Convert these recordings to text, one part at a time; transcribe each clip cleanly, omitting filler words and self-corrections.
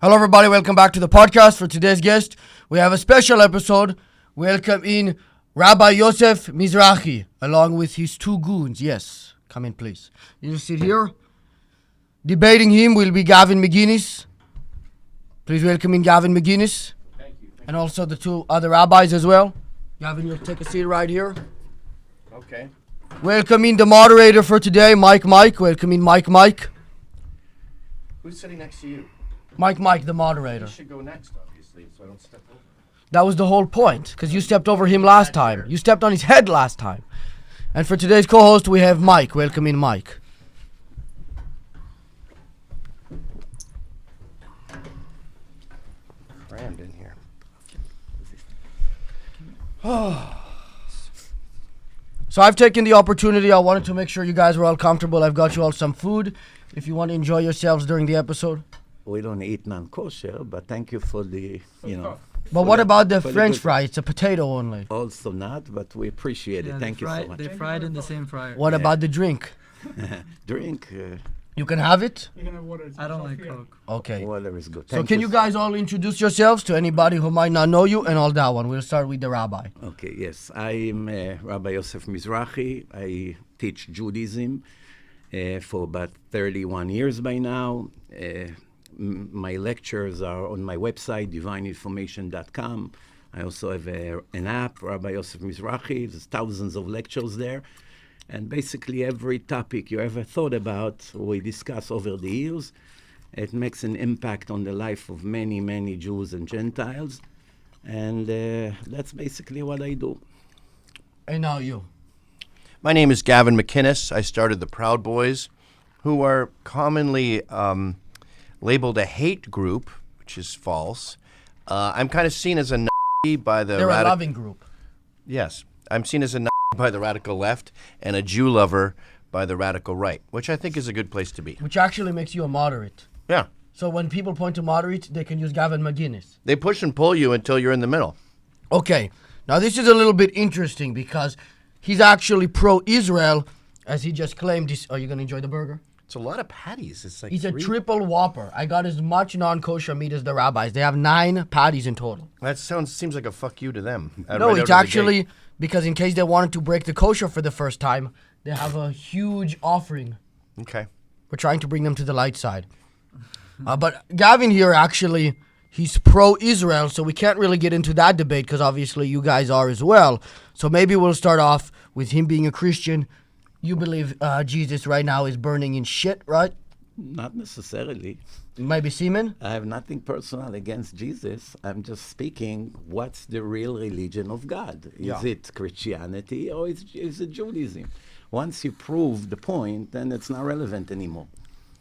Hello everybody, welcome back to the podcast. For today's guest, we have a special episode. Welcome in Rabbi Yosef Mizrachi, along with his two goons. Yes, come in please. You sit here. Debating him will be Gavin McInnes. Please welcome in Gavin McInnes. Thank you. And also the two other rabbis as well. Gavin, you'll take a seat right here. Okay. Welcome in the moderator for today, Mike. Welcome in Mike. Who's sitting next to you? Mike, the moderator. You should go next, obviously, so I don't step over. That was the whole point, because you stepped over him last time. You stepped on his head last time. And for today's co-host, we have Mike. Welcome in, Mike. Crammed in here. So I've taken the opportunity. I wanted to make sure you guys were all comfortable. I've got you all some food if you want to enjoy yourselves during the episode. We don't eat non-kosher, but thank you for the, But what about the for the French good- fry? It's a potato only. Also not, but we appreciate it. Thank you so much. They fried in the same fryer. What about the drink? Drink, You can have it? You can have water. I don't like Coke. Okay. water is good. So Thank can you guys all introduce yourselves to anybody who might not know you and all that one? We'll start with the rabbi. Okay, yes. I am Rabbi Yosef Mizrachi. I teach Judaism for about 31 years by now. My lectures are on my website, divineinformation.com. I also have an app, Rabbi Yosef Mizrachi. There's thousands of lectures there. And basically every topic you ever thought about, we discuss over the years. It makes an impact on the life of many, many Jews and Gentiles. And that's basically what I do. And now you. My name is Gavin McInnes. I started the Proud Boys, who are commonly labeled a hate group, which is false. I'm kind of seen as a Nazi by the They're a loving group. Yes, I'm seen as a Nazi by the radical left and a Jew lover by the radical right, which I think is a good place to be. Which actually makes you a moderate. Yeah, So when people point to moderate, they can use Gavin McInnes. they push and pull you until you're in the middle. Okay, now this is a little bit interesting because he's actually pro-Israel, as he just claimed. Are you going to enjoy the burger? It's a lot of patties. It's like He's a three- triple Whopper. I got as much non-kosher meat as the rabbis. They have 9 patties in total. That seems like a fuck you to them. No, Right it's out of the gate. actually because in case they wanted to break the kosher for the first time, they have a huge offering. Okay. We're trying to bring them to the light side. But Gavin here, actually, he's pro-Israel, so we can't really get into that debate because obviously you guys are as well. So maybe we'll start off with him being a Christian. You believe Jesus right now is burning in shit, right? Not necessarily. Maybe semen? I have nothing personal against Jesus. I'm just speaking, what's the real religion of God? Is it Christianity or is it Judaism? Once you prove the point, then it's not relevant anymore.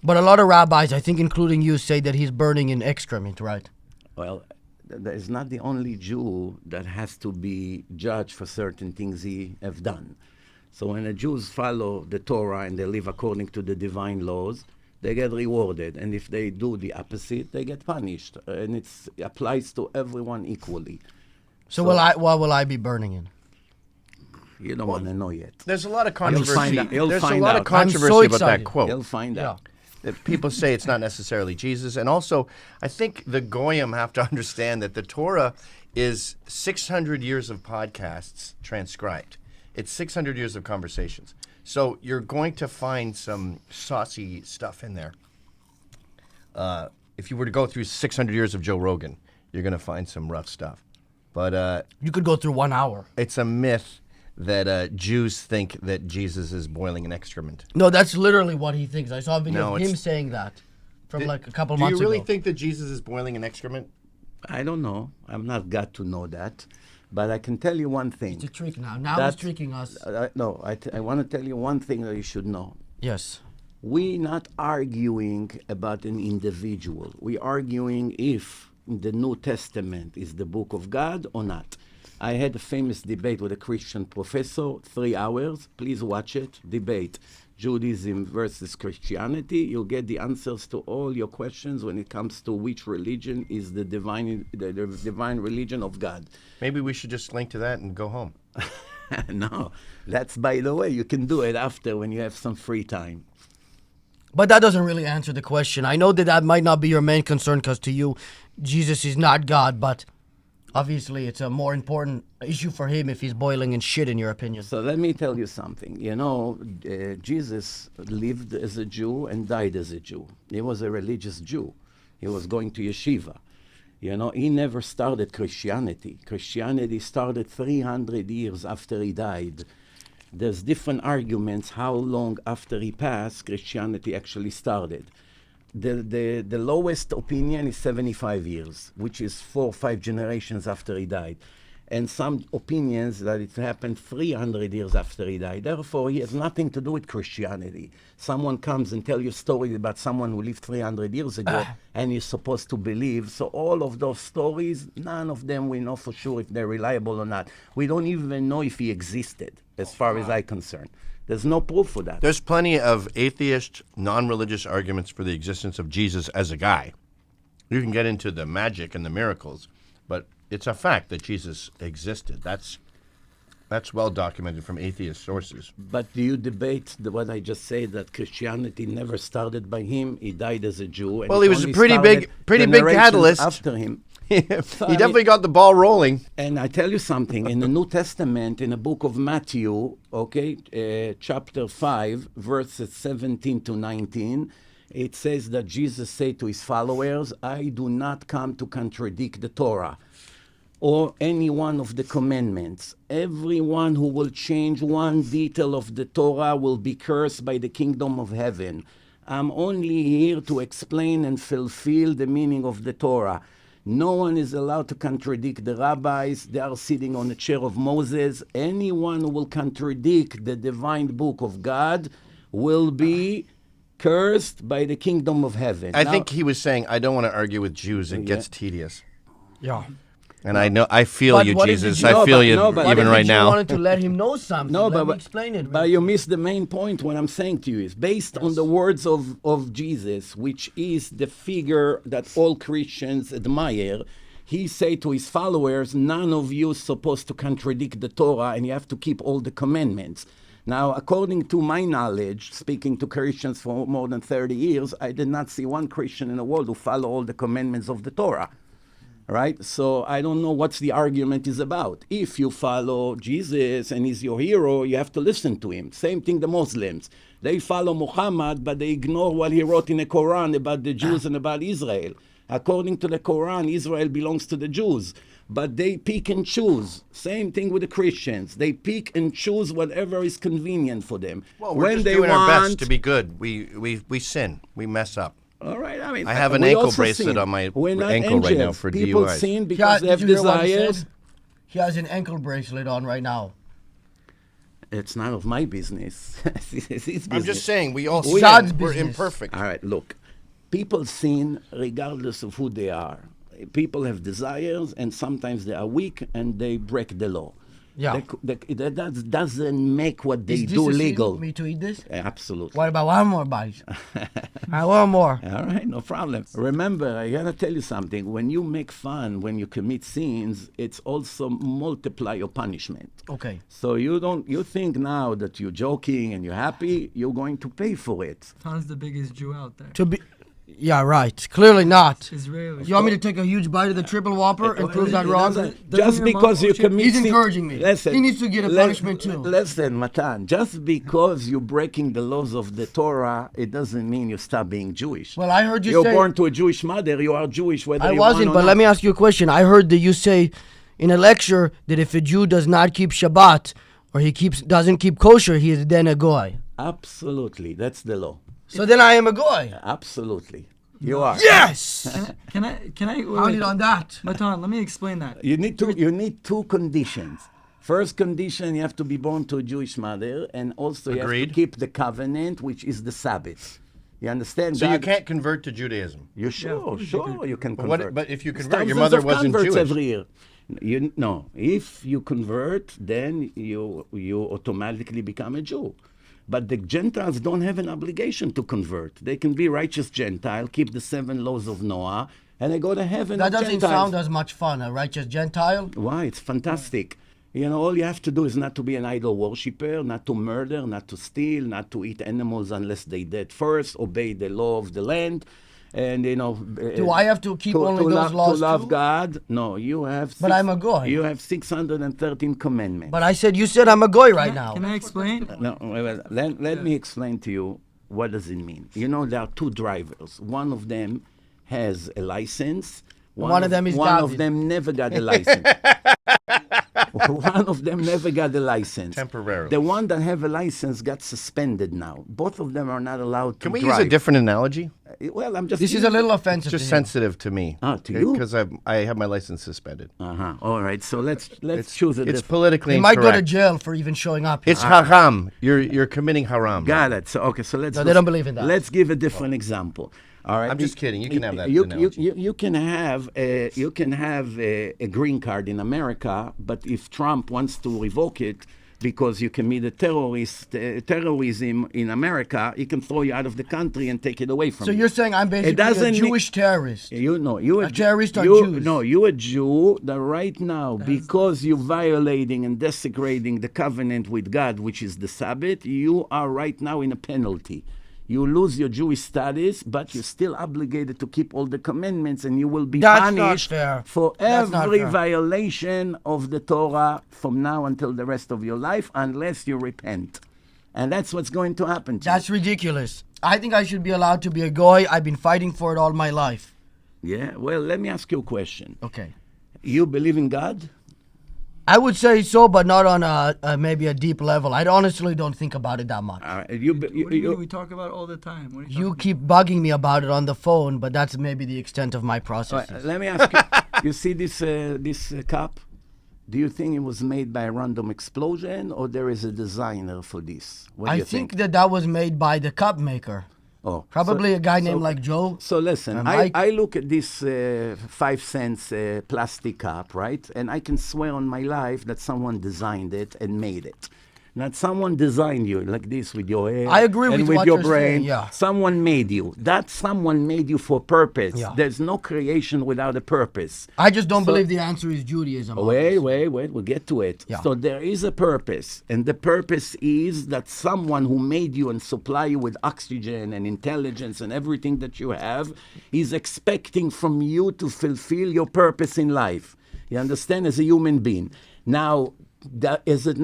But a lot of rabbis, I think including you, say that he's burning in excrement, right? Well, that is not the only Jew that has to be judged for certain things he have done. So when the Jews follow the Torah and they live according to the divine laws, they get rewarded. And if they do the opposite, they get punished. And it applies to everyone equally. So what will I be burning in? You don't want to know yet. There's a lot of You'll controversy. find out. You'll There's a find lot out. of controversy I'm so about that excited. quote. You'll find Yeah. out. That people say it's not necessarily Jesus. And also, I think the Goyim have to understand that the Torah is 600 years of podcasts transcribed. It's 600 years of conversations. So you're going to find some saucy stuff in there. If you were to go through 600 years of Joe Rogan, you're going to find some rough stuff. But You could go through 1 hour. it's a myth that Jews think that Jesus is boiling an excrement. No, that's literally what he thinks. I saw a video No, of him it's- saying that from like a couple Do you months really ago. think that Jesus is boiling an excrement? I don't know. I'm not got to know that. But I can tell you one thing. It's a trick now. Now he's That's- tricking us. No, I want to tell you one thing that you should know. Yes. We're not arguing about an individual. We're arguing if the New Testament is the book of God or not. I had a famous debate with a Christian professor, 3 hours. Please watch it. Debate. Judaism versus Christianity. You'll get the answers to all your questions when it comes to which religion is the divine religion of God. Maybe we should just link to that and go home. No, that's, by the way, you can do it after when you have some free time. But that doesn't really answer the question. I know that that might not be your main concern because to you, Jesus is not God, but obviously it's a more important issue for him if he's boiling in shit, in your opinion. So let me tell you something. You know, Jesus lived as a Jew and died as a Jew. He was a religious Jew. He was going to yeshiva. You know, he never started Christianity. Christianity started 300 years after he died. There's different arguments how long after he passed Christianity actually started. The lowest opinion is 75 years, which is 4 or 5 generations after he died. And some opinions that it happened 300 years after he died. Therefore, he has nothing to do with Christianity. Someone comes and tell you a story about someone who lived 300 years ago, and you're supposed to believe. So all of those stories, none of them we know for sure if they're reliable or not. We don't even know if he existed, as far as I'm concerned. There's no proof for that. There's plenty of atheist, non-religious arguments for the existence of Jesus as a guy. You can get into the magic and the miracles, but it's a fact that Jesus existed. That's well documented from atheist sources. But do you debate what I just said, that Christianity never started by him? He died as a Jew. And Well, it he was a only pretty big started generations catalyst. after him. He definitely got the ball rolling. And I tell you something, in the New Testament, in the book of Matthew, chapter 5, verses 17 to 19, it says that Jesus said to his followers, I do not come to contradict the Torah or any one of the commandments. Everyone who will change one detail of the Torah will be cursed by the kingdom of heaven. I'm only here to explain and fulfill the meaning of the Torah. No one is allowed to contradict the rabbis. They are sitting on the chair of Moses. Anyone who will contradict the divine book of God will be cursed by the kingdom of heaven. I think he was saying, I don't want to argue with Jews. It gets tedious. Yeah. And I feel But you, what if Jesus. you- I feel you but even right You now. wanted to let him know something. No, Let me but explain it. But you missed the main point. What I'm saying to you is based on the words of Jesus, which is the figure that all Christians admire. He said to his followers, none of you is supposed to contradict the Torah, and you have to keep all the commandments. Now, according to my knowledge, speaking to Christians for more than 30 years, I did not see one Christian in the world who follow all the commandments of the Torah. Right? So I don't know what the argument is about. If you follow Jesus and he's your hero, you have to listen to him. Same thing the Muslims. They follow Muhammad, but they ignore what he wrote in the Quran about the Jews and about Israel. According to the Quran, Israel belongs to the Jews, but they pick and choose. Same thing with the Christians. They pick and choose whatever is convenient for them. Well, we're just doing our best to be good. We sin. We mess up. All right, I mean, I have an we ankle also bracelet sin. on my We're not ankle right now angels. for People DUIs. sin because they have Did you hear what he desires. said? He has an ankle bracelet on right now. It's none of my business. It's his business. I'm just saying, we all God's sin. We're business. imperfect. All right, look. People sin regardless of who they are. People have desires, and sometimes they are weak, and they break the law. Yeah. That doesn't make what they Is this do a sin legal. for me to eat this? Absolutely. What about one more bite? I want more. All right, no problem. Remember, I gotta tell you something. When you make fun, when you commit sins, it's also multiply your punishment. Okay. So you think now that you're joking and you're happy, you're going to pay for it. Matan's the biggest Jew out there. To be, yeah, right. Clearly not. Israeli. You want me to take a huge bite of the triple whopper and prove that wrong? Just because you commit He's sin- encouraging me. Listen, He needs to get a punishment too. Listen, Matan, just because you're breaking the laws of the Torah, it doesn't mean you stop being Jewish. Well, I heard you You're say born to a Jewish mother, you are Jewish whether I you want wasn't, or but not. let me ask you a question. I heard that you say in a lecture that if a Jew does not keep Shabbat or he doesn't keep kosher, he is then a goy. Absolutely, that's the law. So then I am a goy. Absolutely, you are. Yes. Can I Pound it on that. Matan, let me explain that. You need two conditions. First condition, you have to be born to a Jewish mother, and also you have Agreed. to keep the covenant, which is the Sabbath. You understand? So you God- can't convert to Judaism. You sure you can But convert. but if you There's convert, your thousands mother of wasn't converts Jewish. every year. If you convert, then you automatically become a Jew. But the Gentiles don't have an obligation to convert. They can be righteous Gentile, keep the 7 laws of Noah, and they go to heaven. That as doesn't Gentiles. sound as much fun, a righteous Gentile. Why? It's fantastic. All you have to do is not to be an idol worshiper, not to murder, not to steal, not to eat animals unless they dead first, obey the law of the land, and Do I have to keep only those laws to love too? God? No, you have. But I'm a goy. You have 613 commandments. But you said I'm a goy right now. Can I explain? No, let me explain to you what does it mean. There are two drivers. One of them has a license. One of them is One Gavin. of them never got a license. One of them never got a license. Temporarily. The one that have a license got suspended now. Both of them are not allowed to Can we drive. use a different analogy? Well, I'm just. This is a little offensive. Just to him. sensitive to me. To you? Because I have my license suspended. All right. So let's choose a It's different. politically He might incorrect. go to jail for even showing up. It's haram. You're committing haram. Got it. So okay. So let's. No, they don't believe in that. Let's give a different example. All right. I'm just kidding. You can have that You analogy. can have a green card in America, but if Trump wants to revoke it because you committed terrorism in America, he can throw you out of the country and take it away from So you. you're saying I'm basically a doesn't mean- Jewish terrorist. You A terrorist on you, Jews. No, you're a Jew that right now, because you're violating and desecrating the covenant with God, which is the Sabbath, you are right now in a penalty. You lose your Jewish status, but you're still obligated to keep all the commandments, and you will be That's not punished fair. for That's not every fair. violation of the Torah from now until the rest of your life, unless you repent. And that's what's going to happen to you. That's ridiculous. I think I should be allowed to be a goy. I've been fighting for it all my life. Yeah, well, let me ask you a question. Okay. You believe in God? I would say so, but not on maybe a deep level. I honestly don't think about it that much. All right, What do you mean? We talk about it all the time. What are You talking keep bugging me about it on the phone, but that's maybe the extent of my All process. right, let me ask you, you see this cup? Do you think it was made by a random explosion, or there is a designer for this? What do I you think that was made by the cup maker. Oh, Probably a guy named like Joe. So listen, Mike. I look at this 5 cents plastic cup, right? And I can swear on my life that someone designed it and made it. Not someone designed you like this with your hair. I agree and with with what your you're brain. saying, yeah. Someone made you. That someone made you for purpose. Yeah. There's no creation without a purpose. I just don't So- believe the answer is Judaism. Wait, we'll get to it. Yeah. So there is a purpose, and the purpose is that someone who made you and supply you with oxygen and intelligence and everything that you have is expecting from you to fulfill your purpose in life. You understand? As a human being. Now, does it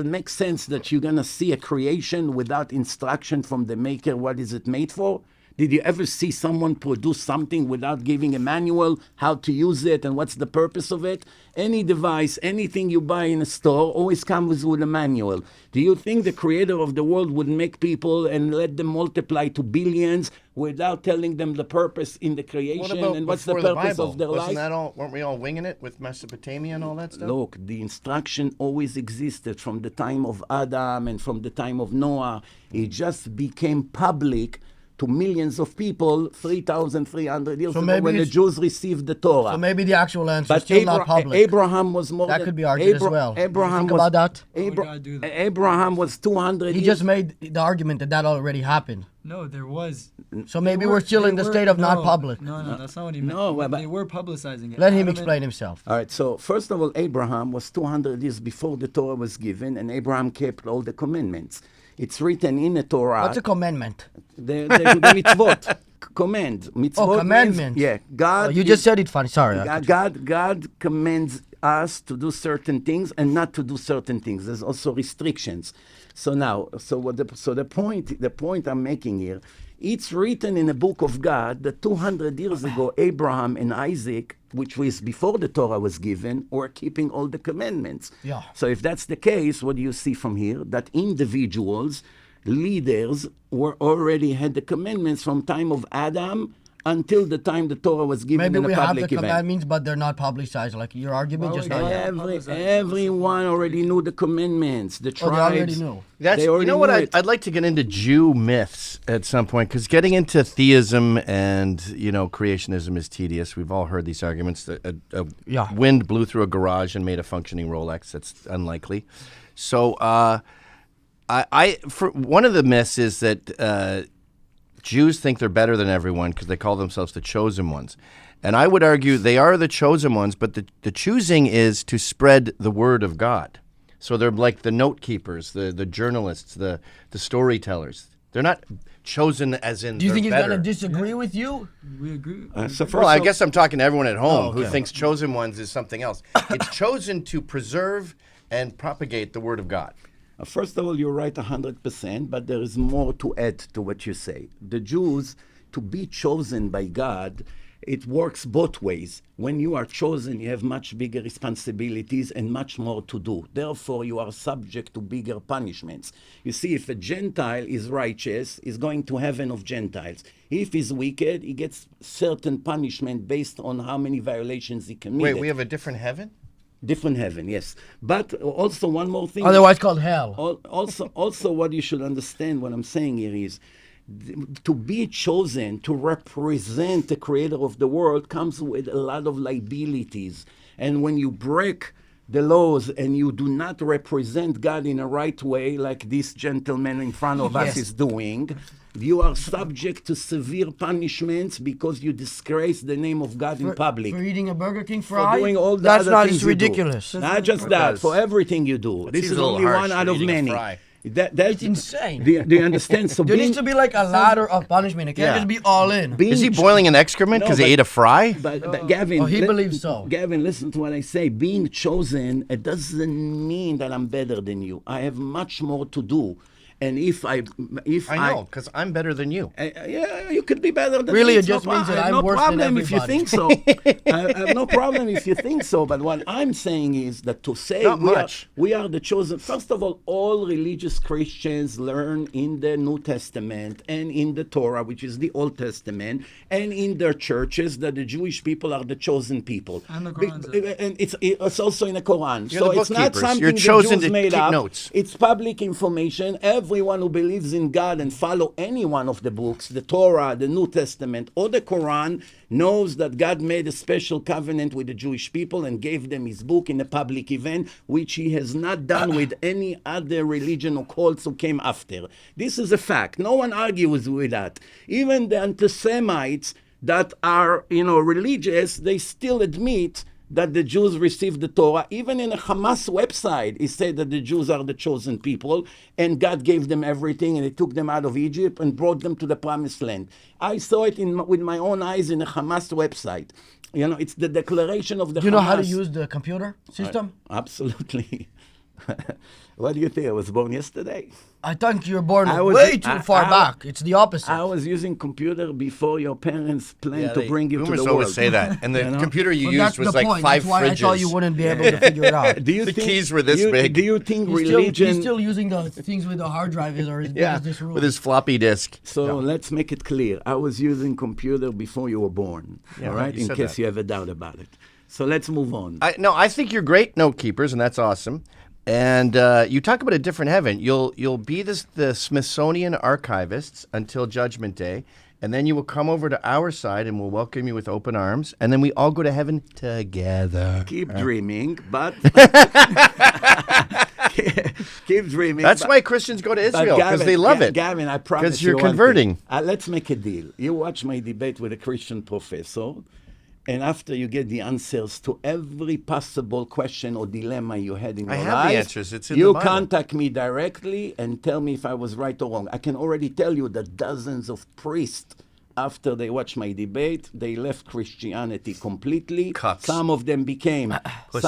make sense that you're gonna see a creation without instruction from the maker? What is it made for? Did you ever see someone produce something without giving a manual how to use it and what's the purpose of it? Any device, anything you buy in a store always comes with a manual. Do you think the creator of the world would make people and let them multiply to billions without telling them the purpose in the creation and what's the before purpose Bible? of their Wasn't life? that all? Weren't we all winging it with Mesopotamia and all that stuff? Look, the instruction always existed from the time of Adam and from the time of Noah. It just became public to millions of people 3,300 years So ago maybe when the it's- Jews received the Torah. So maybe the actual answer is But still not public. Abraham was more That than... could be argued as well. Abraham Think was, about that. we gotta do that? Abraham was 200 He years... just made the argument that already happened. No, there was. So maybe They we're still they in the were- state of not no, public. No, that's not what he meant. No, but- They were publicizing it. Let him Adam explain himself. All right, so first of all, Abraham was 200 years before the Torah was given, and Abraham kept all the commandments. It's written in the Torah... What's a commandment? the mitzvot. Command. Mitzvot means- commandment. yeah. God... Oh, you just said it funny. Sorry. God commands us to do certain things and not to do certain things. There's also restrictions. So now, the point I'm making here, it's written in the book of God that 200 years ago, Abraham and Isaac, which was before the Torah was given, were keeping all the commandments. Yeah. So if that's the case, what do you see from here? That individuals, leaders, already had the commandments from time of Adam until the time the Torah was given Maybe in a we have the public event. commandments, but they're not publicized. Like your argument, Well, just we not got- yet. Everyone already knew the commandments. The Oh, tribes. they already knew. That's, they you already know what? knew it. I'd like to get into Jew myths at some point because getting into theism and creationism is tedious. We've all heard these arguments. Yeah. Wind blew through a garage and made a functioning Rolex. That's unlikely. So, for one of the myths is that Jews think they're better than everyone because they call themselves the chosen ones. And I would argue they are the chosen ones, but the choosing is to spread the word of God. So they're like the note keepers, the journalists, the storytellers. They're not chosen as in. Do you think he's better. going to disagree with you? We agree. Well, I guess I'm talking to everyone at home who okay. thinks chosen ones is something else. It's chosen to preserve and propagate the word of God. First of all, you're right 100%, but there is more to add to what you say. The Jews, to be chosen by God, it works both ways. When you are chosen, you have much bigger responsibilities and much more to do. Therefore, you are subject to bigger punishments. You see, if a Gentile is righteous, he's going to heaven of Gentiles. If he's wicked, he gets certain punishment based on how many violations he committed. Wait, we have a different heaven? Different heaven, yes. But also one more thing. Otherwise called hell. Also, what you should understand, what I'm saying here is, to be chosen to represent the creator of the world comes with a lot of liabilities. And when you break the laws and you do not represent God in a right way, like this gentleman in front of us is doing, you are subject to severe punishments because you disgrace the name of God in public. For eating a Burger King For fry? doing all the That's other not things just you do. ridiculous. Not just that, for everything you do. This seems is a little only harsh one for out of eating a many. fry. That's It's insane. Do you understand? So There needs to be like a ladder of punishment. It can't just be all in. Is he boiling an excrement because he ate a fry? But Gavin, he believes so. Gavin, listen to what I say. Being chosen, it doesn't mean that I'm better than you. I have much more to do. And if I know, because I'm better than you. yeah, you could be better than Really, me. it just means that I'm no worse than problem if you everybody. think so. I have no problem if you think so. But what I'm saying is that to say Not much. we are the chosen. First of all religious Christians learn in the New Testament and in the Torah, which is the Old Testament, and in their churches that the Jewish people are the chosen people. And the Quran says. And it's also in the Quran. You're so the it's not bookkeepers. something You're the chosen Jews to made keep up. notes. It's public information. Everyone who believes in God and follow any one of the books, the Torah, the New Testament, or the Quran, knows that God made a special covenant with the Jewish people and gave them his book in a public event, which he has not done with any other religion or cults who came after. This is a fact. No one argues with that. Even the anti-Semites that are, religious, they still admit that the Jews received the Torah. Even in a Hamas website, it said that the Jews are the chosen people, and God gave them everything, and he took them out of Egypt and brought them to the Promised Land. I saw it with my own eyes in a Hamas website. It's the declaration of the Hamas. Do you know how to use the computer system? Absolutely. What do you think? I was born yesterday. I think you're born I was- way too far I- back. It's the opposite. I was using computer before your parents planned to bring you to boomers the world. always say that. And the computer you Well, that's used was the like point. 5 That's why fridges. I thought you wouldn't be able to figure it out. Do you The think, keys were this big. Do you think He's religion... still using the things with the hard drive or as big as this room. with his floppy disk. So let's make it clear. I was using computer before you were born, all right? you In said case that. you have a doubt about it. So let's move on. I think you're great note keepers, and that's awesome. And you talk about a different heaven. You'll be the Smithsonian archivists until Judgment Day, and then you will come over to our side, and we'll welcome you with open arms, and then we all go to heaven together. Keep dreaming, but... Keep dreaming. That's but- why Christians go to but Israel, because Gavin- they love it. Gavin, I promise Because you're you one converting. thing. Let's make a deal. You watch my debate with a Christian professor, and after you get the answers to every possible question or dilemma you had in I your have life, the answers. It's in you the Bible. contact me directly and tell me if I was right or wrong. I can already tell you that dozens of priests, after they watched my debate, they left Christianity completely. Cucks. Some of them became Pussies.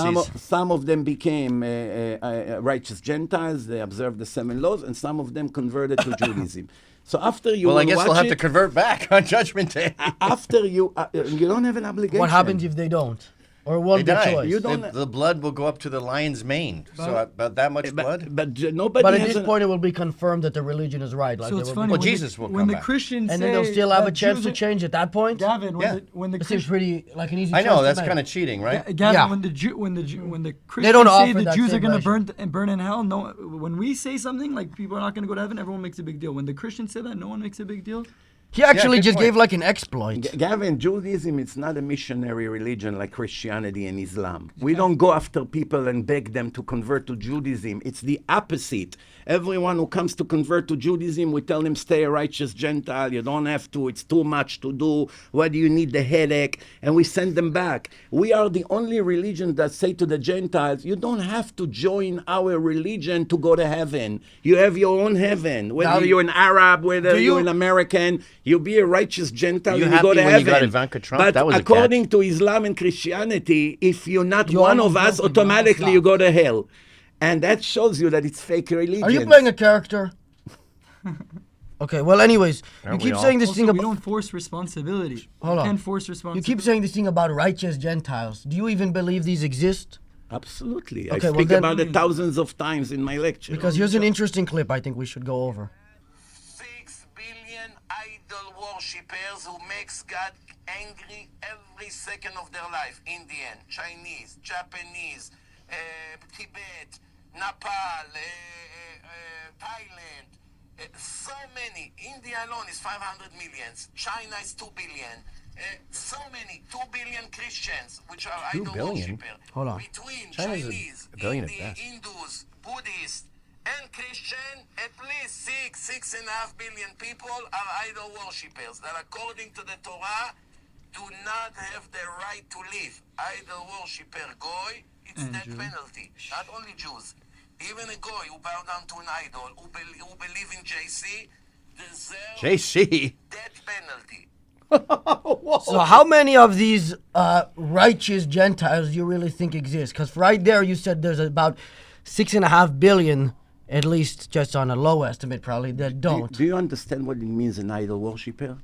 righteous Gentiles. They observed the 7 laws, and some of them converted to Judaism. So after you Well, I will guess watch they'll have it, to convert back on Judgment Day. after you don't have an obligation. What happens if they don't? Or won't They be die. choice? You don't- The blood will go up to the lion's mane. So about that much blood? But nobody But at has this point, it will be confirmed that the religion is right. Like So there it's will be- funny. Well, when Jesus will when come the back. Christians and then they'll say still have a that chance to Jews are- change at that point. Gavin, Yeah. when the It seems Christians pretty like an easy. I know, choice that's to kind make. of cheating, right? Gavin, Yeah. when the Christians They don't say offer the that Jews are same going version. to burn in hell, when we say something like people are not going to go to heaven, everyone makes a big deal. When the Christians say that, no one makes a big deal. He actually good just point. gave like an exploit. Gavin, Judaism is not a missionary religion like Christianity and Islam. We don't go after people and beg them to convert to Judaism. It's the opposite. Everyone who comes to convert to Judaism, we tell them, stay a righteous Gentile. You don't have to. It's too much to do. Why do you need the headache? And we send them back. We are the only religion that say to the Gentiles, you don't have to join our religion to go to heaven. You have your own heaven. Whether Now, you're an Arab, whether do you- you're an American, you'll be a righteous Gentile You and you go happy to when heaven. you got Ivanka Trump? But That was a according to Islam and Christianity, if you're not You're one of almost us, broken, automatically almost you go to hell. And that shows you that it's fake religion. Are you playing a character? Okay, well, anyways, you Aren't keep we all? saying this Also, thing we about. don't force responsibility. Hold You on. can't force You responsibility. keep saying this thing about righteous Gentiles. Do you even believe these exist? Absolutely. Okay, I well speak then- about it thousands of times in my lecture. Because here's an interesting clip I think we should go over. 6 billion idol worshippers who makes God angry every second of their life. Indian, Chinese, Japanese, Tibet, Nepal, Thailand. So many. India alone is 500 million. China is 2 billion. So many. 2 billion Christians, which are 2 idol billion? worshippers. Hold on. Between China's Chinese, a billion at Indian, best. Hindus, Buddhists, and Christian, at least 6.5 billion people are idol worshippers that, according to the Torah, do not have the right to live. Idol worshipper goy, it's And death Jew. penalty. Not only Jews, even a goy who bow down to an idol, who believe in JC, deserve JC. death penalty. So how many of these righteous Gentiles do you really think exist? Because right there you said there's about 6.5 billion, at least just on a low estimate probably, that don't. Do you understand what it means an idol worshipper?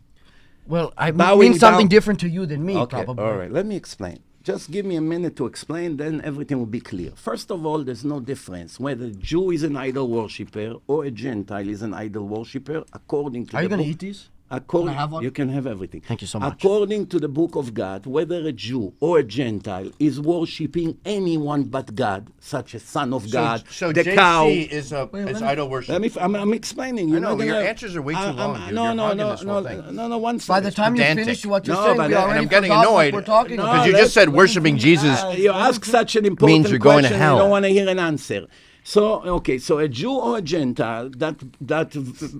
Well, I Bowing mean something down- different to you than me, Okay, probably. all right. Let me explain. Just give me a minute to explain, then everything will be clear. First of all, there's no difference whether a Jew is an idol worshipper or a Gentile is an idol worshipper according to Are you the going to book. eat these? According, Can I have one? You can have everything. Thank you so much. According to the book of God, whether a Jew or a Gentile is worshiping anyone but God, such as Son of God, So the JC cow. is let me- idol worship. Let me. I'm explaining. I You're know, not but your gonna- answers are way too long, dude. No, You're no, hogging no, this whole thing. no. One By the second. time you pedantic. finish what you're No, saying, but we and already I'm getting forgot annoyed what we're talking No, about. Because you let's- just said worshiping Jesus. You ask such an important Means you're going to question, hell. You don't want to hear an answer. So, okay, so a Jew or a Gentile that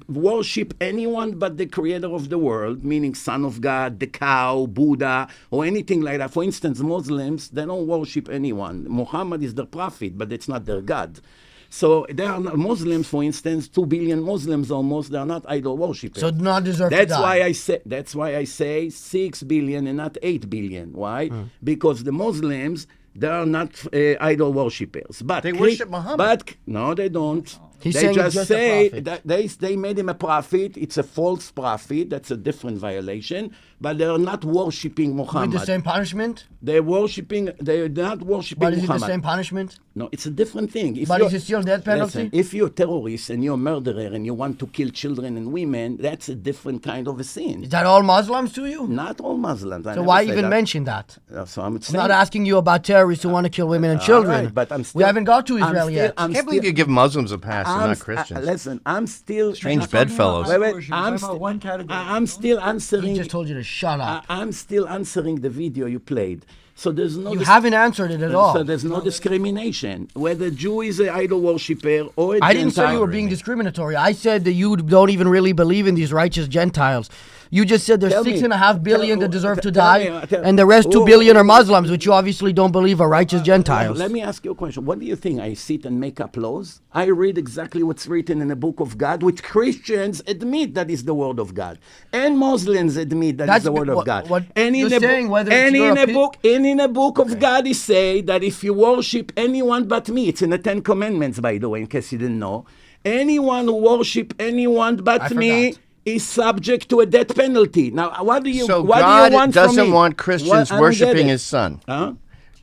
worship anyone but the creator of the world, meaning Son of God, the cow, Buddha, or anything like that. For instance, Muslims, they don't worship anyone. Muhammad is their prophet, but it's not their God. So there are not, Muslims, for instance, 2 billion Muslims almost, they are not idol worshippers. So do not deserve to That's die. why I say 6 billion and not 8 billion. Why? Because the Muslims, they are not idol worshippers. But They worship Muhammad. But no, they don't. He's they saying he's just just a say prophet. that they made him a prophet. It's a false prophet. That's a different violation. But they are not worshiping With Muhammad. the same punishment? They're worshiping. They're not worshiping But is it Muhammad. the same punishment? No, it's a different thing. If But you're- is it still death penalty? Listen, if you're a terrorist and you're a murderer and you want to kill children and women, that's a different kind of a sin. Is that all Muslims to you? Not all Muslims. I So never why said even that. mention that? So I'm I'm not asking you about terrorists who want to kill women and children. Right, but I'm still, we haven't got to I'm Israel still- yet. I'm I can't believe still- you give Muslims a pass and I'm not st- Christians. listen, I'm still Strange Not talking about bedfellows. idol Wait, worship, I'm talking st- about one category. I'm still He answering. just told you to shut up. I'm still answering the video you played. So there's no. You dis- haven't answered it at all. So there's no discrimination. Whether Jew is an idol worshipper or a I didn't say you were Gentile. being discriminatory. I said that you don't even really believe in these righteous Gentiles. You just said there's Tell me. 6.5 billion that deserve to Tell die, me, tell- and the rest 2 Oh, billion oh, are Muslims, which you obviously don't believe are righteous Gentiles. Let me ask you a question. What do you think? I sit and make up laws? I read exactly what's written in the book of God, which Christians admit that is the word of God, and Muslims admit that That's is the word what- of God. what and you're in the saying, whether it's and your in a opi- book, and in a book of God, it say that if you worship anyone but me, it's in the 10 Commandments, by the way, in case you didn't know. Anyone who worship anyone but I me forgot. is subject to a death penalty. Now, what do you? So what do God you want from doesn't me? want Christians What- I don't get worshiping it. his son. Huh?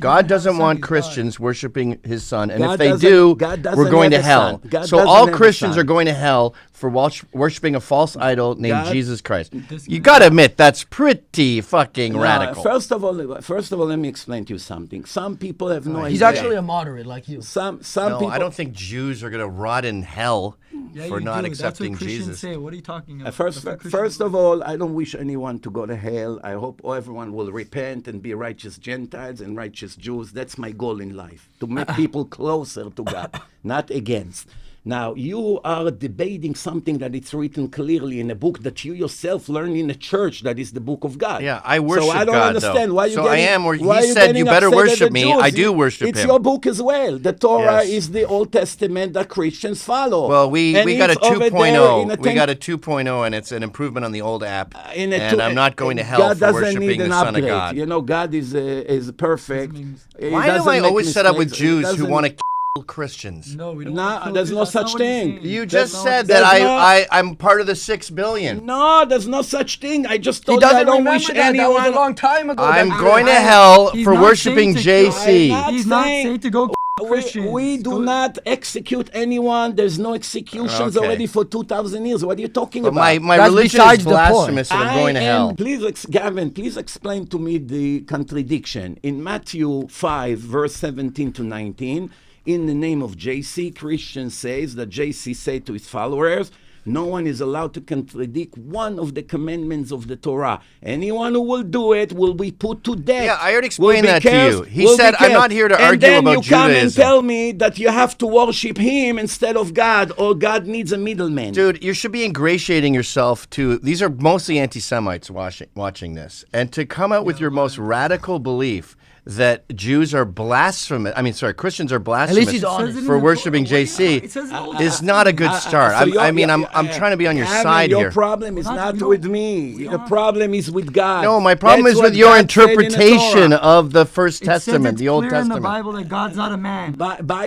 God doesn't son, want he's Christians worshiping his son, and God if they doesn't- do, God doesn't we're going to have a hell. son. God So doesn't all have a Christians son. are going to hell for worshiping a false idol named God- Jesus Christ. This- You got to admit that's pretty fucking radical. First of all, let me explain to you something. Some people have no idea. He's actually a moderate like you. some No, people. I don't think Jews are going to rot in hell Yeah, for you not do. accepting That's what Christians Jesus. say. What are you talking about? First, That's what first Christians of all, I don't wish anyone to go to hell. I hope everyone will repent and be righteous Gentiles and righteous Jews. That's my goal in life, to make people closer to God, not against. Now, you are debating something that it's written clearly in a book that you yourself learn in a church that is the book of God. Yeah, I worship So I don't God, understand though. why you So I am where why he you said, getting "You better upset at worship the me." Jews? I do worship it's him. your book as well. The Torah Yes. is the Old Testament that Christians follow. Well, we And got a it's over there 2.0. in a We got a 10 2.0, and it's an improvement on the old app. in a And two- I'm not going to hell God for doesn't need worshiping an the Son of upgrade. God. You know, God is perfect. He Why am doesn't I make always set up with mistakes. He Jews who doesn't- want to kill Christians? No, we don't. Nah, wanna kill there's Jews. no That's not such what he's thing. saying. You That's just not- said that that's not- I'm part of the 6 billion. No, there's no such thing. I just He told you I doesn't don't remember wish that. anyone. That was a long time ago. I'm That's- going to I- hell he's for not worshiping saying to kill- JC. I'm not He's not saying- saying to go Christians. We do not execute anyone. There's no executions Okay. already for 2,000 years. What are you talking But about? my That's religion besides is the point. blasphemous, and I'm going to hell. Please, Gavin, please explain to me the contradiction. In Matthew 5, verse 17 to 19, in the name of JC, Christian says that JC said to his followers, no one is allowed to contradict one of the commandments of the Torah. Anyone who will do it will be put to death. Yeah, I already will explained be that to cursed, you. He will said, be I'm not cursed. here to and argue then about you come and Judaism. tell me that you have to worship him instead of God, or God needs a middleman. Dude, you should be ingratiating yourself to. These are mostly anti-Semites watching this, and to come out with your most radical belief that Jews are blasphemous. I mean, sorry, Christians are blasphemous he's honest. It says it in for the worshiping Torah. JC It says it in the is not a good start. So I'm trying to be on your Gavin, side your here. problem is We're not- not we don't- with me. we The don't- problem is with God. No, my problem That's is with what your God said in the interpretation Torah. of the First It says Testament, it's the Old clear in the Testament. Bible that God's not a man.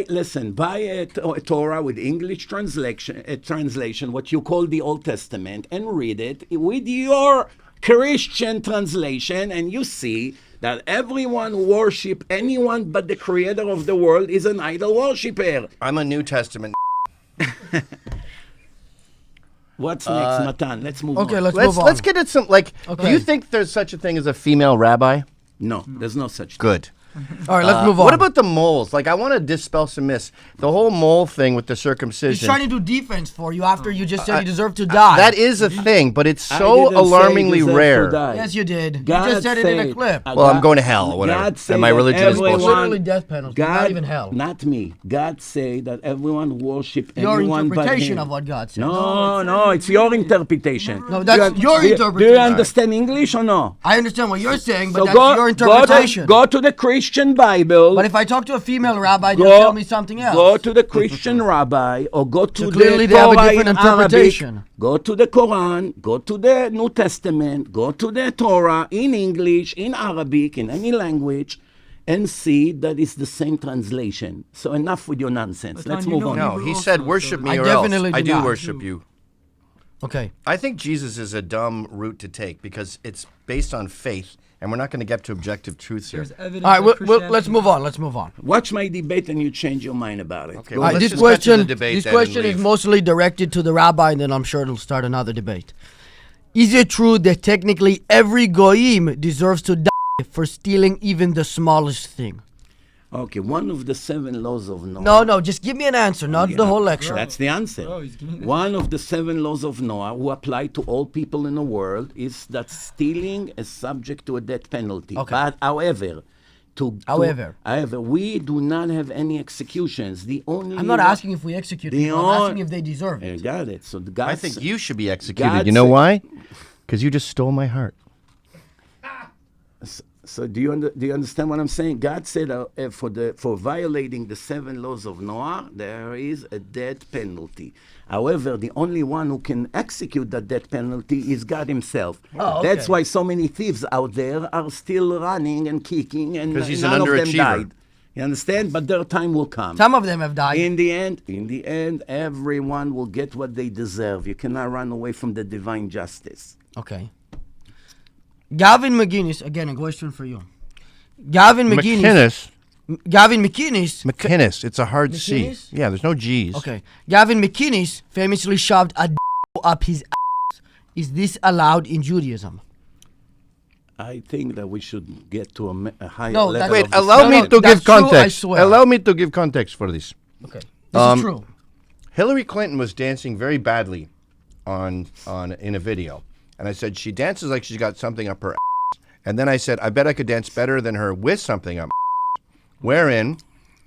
Listen, buy a Torah with English translation, what you call the Old Testament, and read it with your Christian translation, and you see that everyone who worship anyone but the creator of the world is an idol worshiper. I'm a New Testament. What's next, Matan? Let's move Okay, on. let's move on. Let's get at some, like, do Okay. you think there's such a thing as a female rabbi? No, there's no such thing. Good. All right, let's move on. What about the moles? Like, I want to dispel some myths. The whole mole thing with the He's circumcision. trying to do defense for you after you just said you deserve to die. That is a thing, but it's I so didn't say alarmingly deserve to rare. die. Yes, you did. God you just said it in a clip. Well, I'm going to hell or whatever. God say And my that religion is everyone- bullshit. Literally death penalty, not even hell. Not me. God say that everyone worship Your anyone but interpretation him. of what God said. No, it's your interpretation. No, that's your Do you interpretation. understand English or no? I understand what you're saying, but So that's your interpretation. Go to the Christian Bible. But if I talk to a female rabbi, they'll Go- tell me something else. Go to the Christian rabbi or go to So clearly the they have a Torah different in interpretation. Arabic. Go to the Quran, go to the New Testament, go to the Torah in English, in Arabic, in any language, and see that it's the same translation. So enough with your nonsense. But Let's Tom, you move know on. No, Hebrew he also, said, so- worship me I or definitely else. I do do not. worship you. Okay. I think Jesus is a dumb route to take because it's based on faith, and we're not going to get to objective truths here. There's evidence All right, that let's Christianity- move on. Let's move on. Watch my debate and you change your mind about it. Okay, Go well, All right, ahead. let's this just cut to the question, debate this then and question is leave. mostly directed to the rabbi, and then I'm sure it'll start another debate. Is it true that technically every goyim deserves to die for stealing even the smallest thing? Okay, one of the 7 laws of Noah. No, just give me an answer, not the whole lecture. That's the answer. Bro, he's giving the- One of the 7 laws of Noah, who apply to all people in the world, is that stealing is subject to a death penalty. Okay. But however, However. we do not have any executions. The only I'm not one- asking if we execute The people, I'm on- asking if they deserve I it. got it. So the God I think you should be executed. God You know said- why? Because you just stole my heart. So do you understand what I'm saying? God said for violating the 7 laws of Noah, there is a death penalty. However, the only one who can execute that death penalty is God Himself. Oh, okay. That's why so many thieves out there are still running and kicking, and 'Cause he's an none of them underachiever. died. You understand? But their time will come. Some of them have died. In the end, everyone will get what they deserve. You cannot run away from the divine justice. Okay. Gavin McInnes, again, a question for you. Gavin McInnes. Gavin McInnes. McInnes. It's a hard C. McInnes? Yeah, there's no G's. Okay. Gavin McInnes famously shoved a up his ass. Is this allowed in Judaism? I think that we should get to a higher No, level. that's- Wait, of allow me discussion. to that's give true, I context. swear. Allow me to give context for this. Okay. This is true. Hillary Clinton was dancing very badly on in a video, and I said she dances like she's got something up her ass. And then I said I bet I could dance better than her with something up my ass. Wherein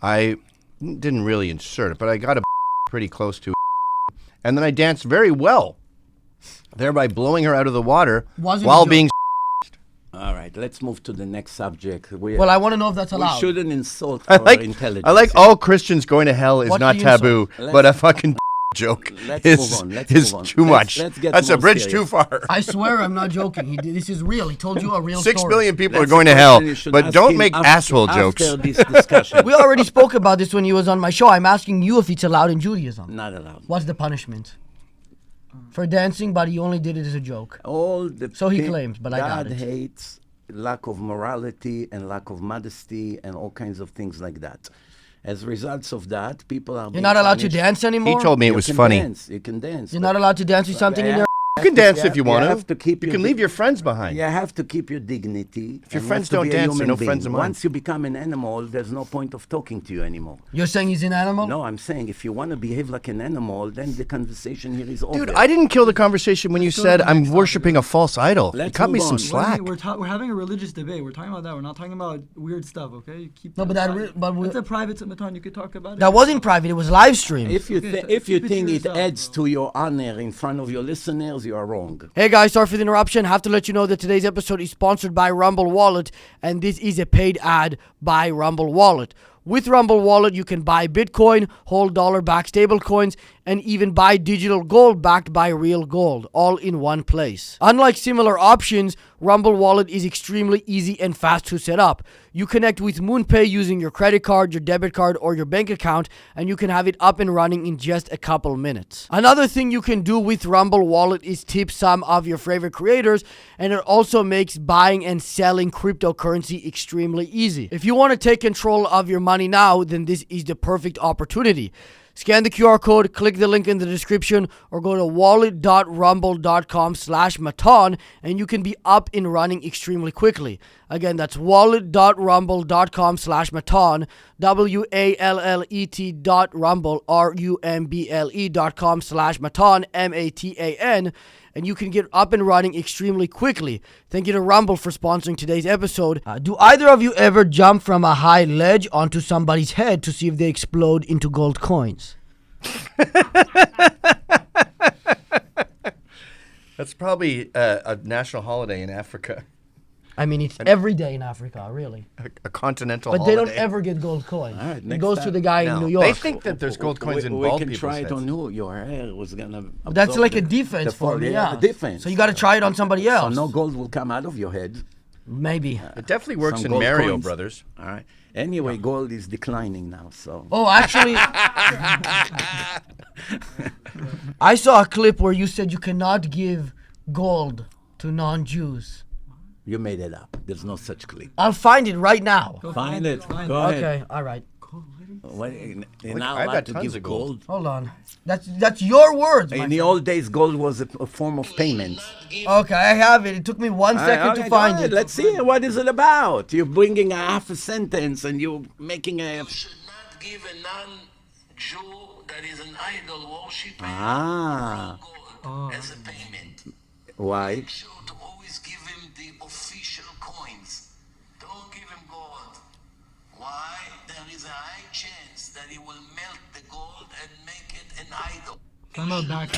I didn't really insert it, but I got a pretty close to, and then I danced very well, thereby blowing her out of the water while being. All right, let's move to the next subject. Well, I want to know if that's we allowed. shouldn't insult our intelligence. I like all Christians going to hell is What not do you taboo, but a fucking joke is too much. Let's get That's a more bridge serious. too far. I swear I'm not joking. This is real. He told you a real 6 story. billion people That's are going to the hell, question you should but ask don't him make asshole jokes. After this discussion. We already spoke about this when he was on my show. I'm asking you if it's allowed in Judaism. Not allowed. What's the punishment? For dancing, but he only did it as a joke. All the So he thing claims, but I doubt God it. hates lack of morality and lack of modesty and all kinds of things like that. As results of that, people are. You're not allowed to punished. dance anymore? He told me it You was can funny. Dance. You can dance. You're but not allowed to dance with something in there? You can dance if you you want have to keep You your can leave your friends behind. You have to keep your dignity. If your and you friends have to don't be a dance, they're human no being. friends of mine. Once you become an animal, there's no point of talking to you anymore. You're saying he's an animal? No, I'm saying if you want to behave like an animal, then the conversation here is over. Dude, I didn't kill the conversation when you Let's go to said the I'm next worshiping a false idol. Let's You cut me move some on. slack. We're having a religious debate. We're talking about that. We're not talking about weird stuff, okay? You keep No, but private. but It's a private Matan. You could talk about it. That wasn't private. It was live streamed. If you Okay, if you keep it to think it yourself, adds bro. to your honor in front of your listeners, you are wrong. Hey guys, sorry for the interruption. Have to let you know that today's episode is sponsored by Rumble Wallet, and this is a paid ad by Rumble Wallet. With Rumble Wallet, you can buy Bitcoin, hold dollar-backed stablecoins, and even buy digital gold backed by real gold, all in one place. Unlike similar options, Rumble Wallet is extremely easy and fast to set up. You connect with MoonPay using your credit card, your debit card, or your bank account, and you can have it up and running in just a couple minutes. Another thing you can do with Rumble Wallet is tip some of your favorite creators, and it also makes buying and selling cryptocurrency extremely easy. If you want to take control of your money now, then this is the perfect opportunity. Scan the QR code, click the link in the description, or go to wallet.rumble.com/Matan, and you can be up and running extremely quickly. Again, that's wallet.rumble.com/Matan, WALLET.rumble, RUMBLE.com/Matan, MATAN, and you can get up and running extremely quickly. Thank you to Rumble for sponsoring today's episode. Do either of you ever jump from a high ledge onto somebody's head to see if they explode into gold coins? That's probably a national holiday in Africa, I mean, it's every day in Africa, really. a continental But holiday. they don't ever get gold coins. All right, It next goes to time. the guy No, in New they York. think that there's gold coins in we bald can people's try it heads. on you. Your hair was gonna. That's absorb like a the defense for fall- me, yeah, yeah. a defense. So you got to try it on somebody So else. no gold will come out of your head. Maybe. It definitely works Some in gold Mario coins. Brothers. All right. Anyway, gold is declining now. So Oh, actually, I saw a clip where you said you cannot give gold to non-Jews. you made it up. There's no such clip. I'll find it right now. Find it. Find Go it. ahead. Okay, all right. What, you're not I've allowed got to tons give of gold. gold. Hold on. That's your words, my In friend. the old days, gold was a form of payment. Okay, I have it. It took me 1 second to Okay, find go it. ahead. Let's see. What is it about? You're bringing a half a sentence and you're making a. You should not give a non-Jew that is an idol worshiper Ah. gold as a payment. Why? Make sure to always give him the official coins. Don't give him gold. Why? There is a high chance that he will melt the gold and make it an idol. Talking about back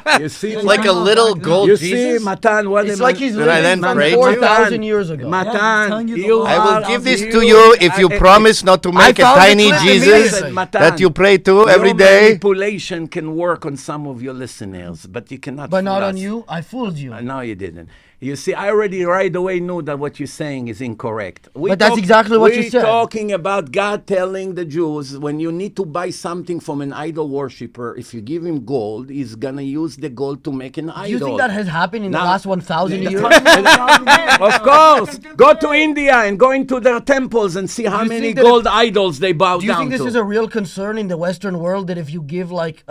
then. You see, Like a little gold you Jesus. see, Matan, what It's am like I- he's Did I then living from pray to? 4,000 years ago. Yeah, I'm Matan, telling you the you law. I are will give this you- to you if you promise not to make a found the tiny clip Jesus immediately. Matan, that you pray to every your day. manipulation can work on some of your listeners, but you cannot. But not fool on us. you. I fooled you. No, you didn't. You see, I already right away knew that what you're saying is incorrect. But that's exactly what you said. We're talking about God telling the Jews when you need to buy something from an idol worshiper, if you give him gold, he's going to use the gold to make an idol. Do you think that has happened in the Now- last 1,000 years? Of course. Go to India and go into their temples and see how you many think that gold idols they bow Do you down think this to. is a real concern in the Western world that if you give like,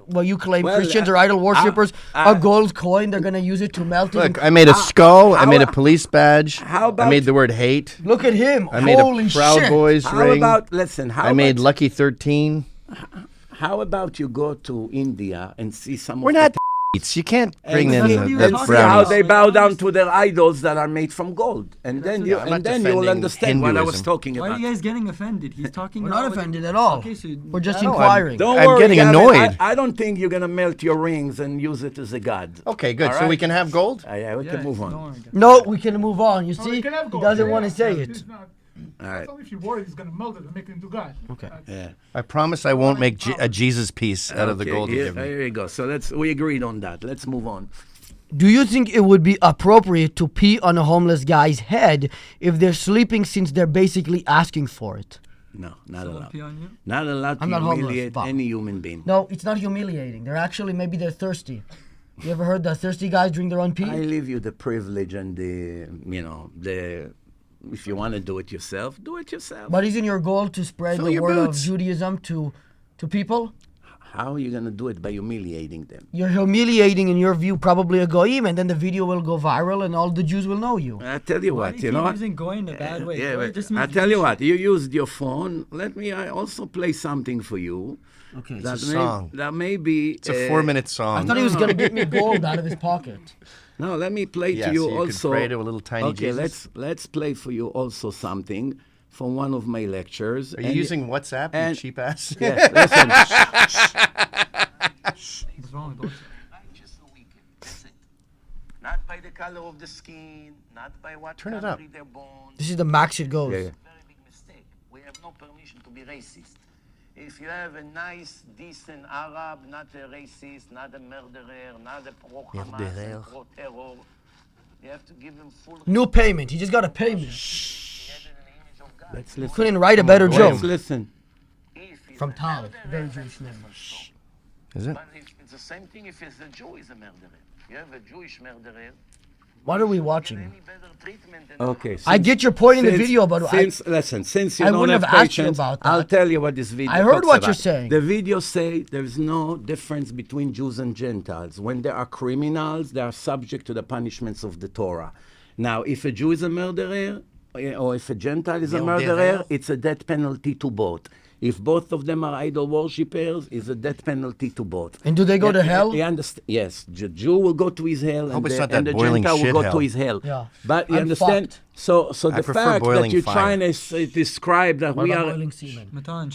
what you claim Well, Christians or idol worshippers a gold coin, they're gonna use it to melt it? Look, I made a skull. I made a police badge. how I about- made the word hate. Look at him! I made Holy a Proud shit! Boys How ring. about, listen, how I made about, Lucky 13. How about you go to India and see some We're of not the you can't bring and in that's what you were the and talking see how brownies. they bow down to their idols that are made from gold, and then what- you I'm not and then you will defending understand what I was Hinduism. talking Why are about. you guys getting offended? He's talking We're about not what- offended at all. Okay, so We're just No, inquiring. Don't I'm worry, getting Gavin, annoyed. I don't think you're gonna melt your rings and use it as a god. Okay, good. All So we right. can have gold? Yeah, we Yeah, can move don't on. worry, guys. No, we can move on. You Oh, see, you can have he gold. doesn't Yeah, want to say yeah, it. it's not- All right. That's only if you're worried he's going to melt it and make it into God. Okay. Yeah. I promise I won't make a Jesus piece out of the Okay, gold you here, give me. here you go. So we agreed on that. Let's move on. Do you think it would be appropriate to pee on a homeless guy's head if they're sleeping since they're basically asking for it? No, not Someone allowed. pee on you? Not allowed to I'm not homeless, humiliate Bob. any human being. No, it's not humiliating. They're actually, maybe they're thirsty. You ever heard that thirsty guys drink their own pee? I leave you the privilege and the if you want to do it yourself, do it yourself. But isn't your goal to spread Fill the your word of boots. Judaism to people? How are you going to do it? By humiliating them. You're humiliating, in your view, probably a goyim, and then the video will go viral and all the Jews will know you. I tell you Why what, do you you know keep what? using goy in a bad way? Yeah, Goy wait. just I means tell you Jewish. what, you used your phone. Let me also play something for you. Okay. That a song. That may be. It's a 4-minute song. I thought he was going to get me gold out of his pocket. No, let me play Yeah, to you so you could also. pray to a little tiny okay, Jesus? let's play for you also something from one of my lectures. Are you using WhatsApp, you and- cheap ass? Yeah, listen. What's wrong with those? Righteous or wicked. That's it. Not by the color of the skin, not by what Turn it color up. is their bones. This is the max it goes. Yeah, yeah. Very big mistake. We have no permission to be racist. If you have a nice, decent Arab, not a racist, not a murderer, not a pro-Hamas, Murderer. and pro-terror, you have to give him full New payment. He just got a payment. respect in the image of God. Let's listen. Couldn't write a better Let's joke. listen. If he's From a Tal. murderer, Very Jewish name. Is it? But if it's the same thing if it's a Jew is a murderer. You have a Jewish murderer, What are we get watching? any better treatment than Okay. I get your point in the since- video, but since you I don't wouldn't have have asked you patience, about I'll that. tell you what this video I heard talks what you're about. saying. The video say there's no difference between Jews and Gentiles. When they are criminals, they are subject to the punishments of the Torah. Now, if a Jew is a murderer, or if a Gentile is a murderer, it's a death penalty to both. If both of them are idol worshippers, it's a death penalty to both. And do they go to hell? You understand? Yes, the Jew will go to his hell, Hope and it's the, not that and the boiling Gentile will shit go hell. to his hell. Yeah. But you I'm understand? fucked. So I the prefer fact that boiling you're fire. trying to describe that What we about are boiling semen? Matan,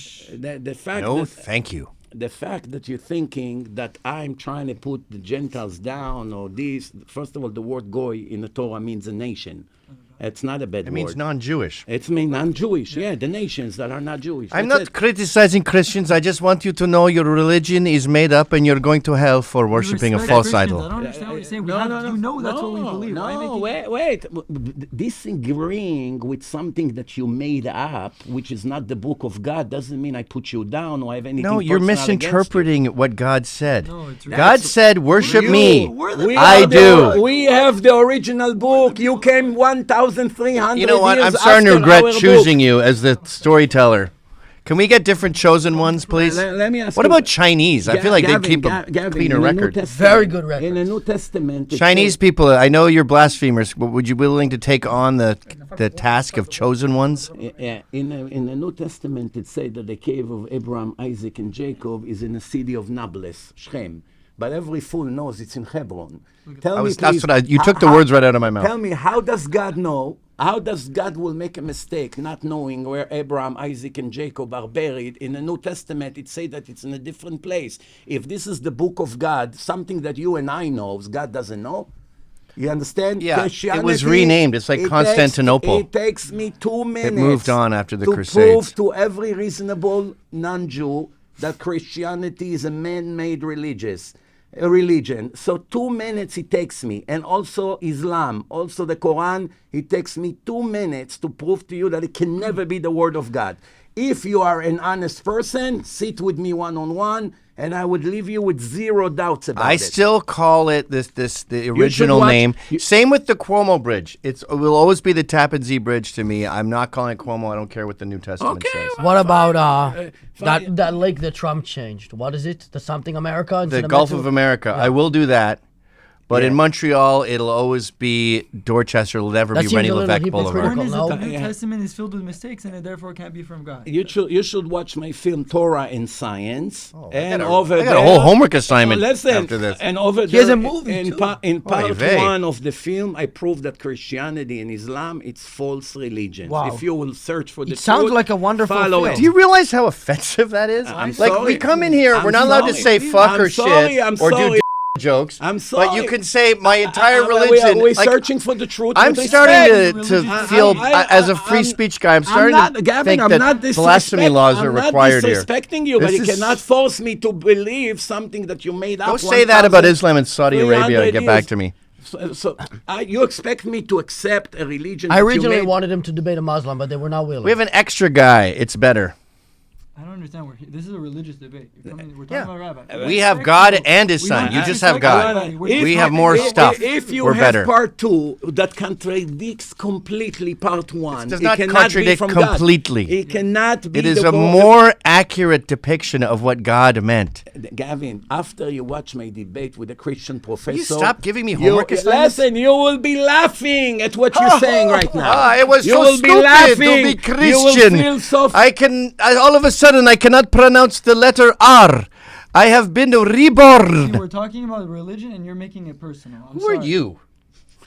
the fact No, that thank you. the fact that you're thinking that I'm trying to put the Gentiles down or this. First of all, the word goy in the Torah means a nation. It's not a bad It word. means non-Jewish. It means non-Jewish. Yeah, the nations that are not Jewish. I'm That's not it. criticizing Christians. I just want you to know your religion is made up and you're going to hell for worshipping a respect false Christians. idol. I don't understand what you're saying. No, You know that's what we believe. Why No, make it- wait. Disagreeing with something that you made up, which is not the book of God, doesn't mean I put you down or I have anything No, you're personal against you. misinterpreting what God said. No, it's God said, worship me. We I are do. We have the original book. You came 1,300 You know what? years I'm starting to after regret our choosing book. you as the storyteller. Can we get different chosen ones, please? Let me ask What you- about Chinese? I feel like Gavin, they keep a Gavin, cleaner in the New record. Testament- Very good record. In the New Testament, it Chinese says- people, I know you're blasphemers, but would you be willing to take on the task of chosen ones? Yeah, in the New Testament, it says that the cave of Abraham, Isaac, and Jacob is in the city of Nablus, Shechem. But every fool knows it's in Hebron. Tell me, That's please, what you took the words right out of my mouth. Tell me, how does God know? How does God will make a mistake not knowing where Abraham, Isaac, and Jacob are buried? In the New Testament, it says that it's in a different place. If this is the book of God, something that you and I know, God doesn't know. You understand? Yeah, it was Christianity, renamed. It's like it Constantinople. It takes me 2 minutes. moved on after the to Crusades. prove to every reasonable non-Jew that Christianity is a man-made religion. So 2 minutes it takes me. And also Islam, also the Quran, it takes me 2 minutes to prove to you that it can never be the word of God. If you are an honest person, sit with me one-on-one, and I would leave you with zero doubts about I it. still call it the original watch- name. you- Same with the Cuomo Bridge. It will always be the Tappan Zee Bridge to me. I'm not calling it Cuomo. I don't care what the New Testament Okay, says. What about fine. that lake that Trump changed? What is it? The something America? The instead Gulf Metro- of America. I will do that. But Yeah. in Montreal, it'll always be Dorchester. It'll never That be seems Rennie a little Levesque Boulevard. hypocritical. Point is that the No. New Testament is filled with mistakes and it therefore can't be from God. You should watch my film Torah and Science. And I over got there, a whole homework assignment listen, after this. And over He has there, a movie, in, too. in part vey. 1 of the film, I proved that Christianity and Islam, it's false religions. Wow. If you will search for the It sounds truth, like a wonderful follow film. it. Do you realize how offensive that is? I'm like, sorry. we come in here, I'm we're not allowed to say sorry. fuck I'm or sorry, shit I'm or sorry. do jokes. I'm But sorry. you can say my entire We're religion. We're like, searching for the truth. I'm with starting respect. to feel, as a free I'm- speech guy, I'm I'm starting not, to Gavin, think I'm that not blasphemy laws are required I'm here. not disrespecting you, but This you is- cannot force me to believe something that you made up. Go say that about 1,300 Islam and Saudi Arabia and get back years. to me. So you expect me to accept a religion? I that you originally made- wanted him to debate a Muslim, but they were not willing. We have an extra guy. It's better. I don't understand. This is a religious debate. We're talking about Rabbi. We have God and His Son. You just have God. We have more stuff. If you We're have better. part 2 that contradicts completely part 1, does it not cannot contradict be from God. completely. It cannot be. It is the a God- more accurate depiction of what God meant. Gavin, after you watch my debate with a Christian professor, you stop giving me homework assignments? listen, you will be laughing at what you're saying right now. It was you so will stupid be laughing. to be Christian. You will feel so All of a sudden, I cannot pronounce the letter R. I have been reborn. We're talking about religion and you're making it personal. Who are you?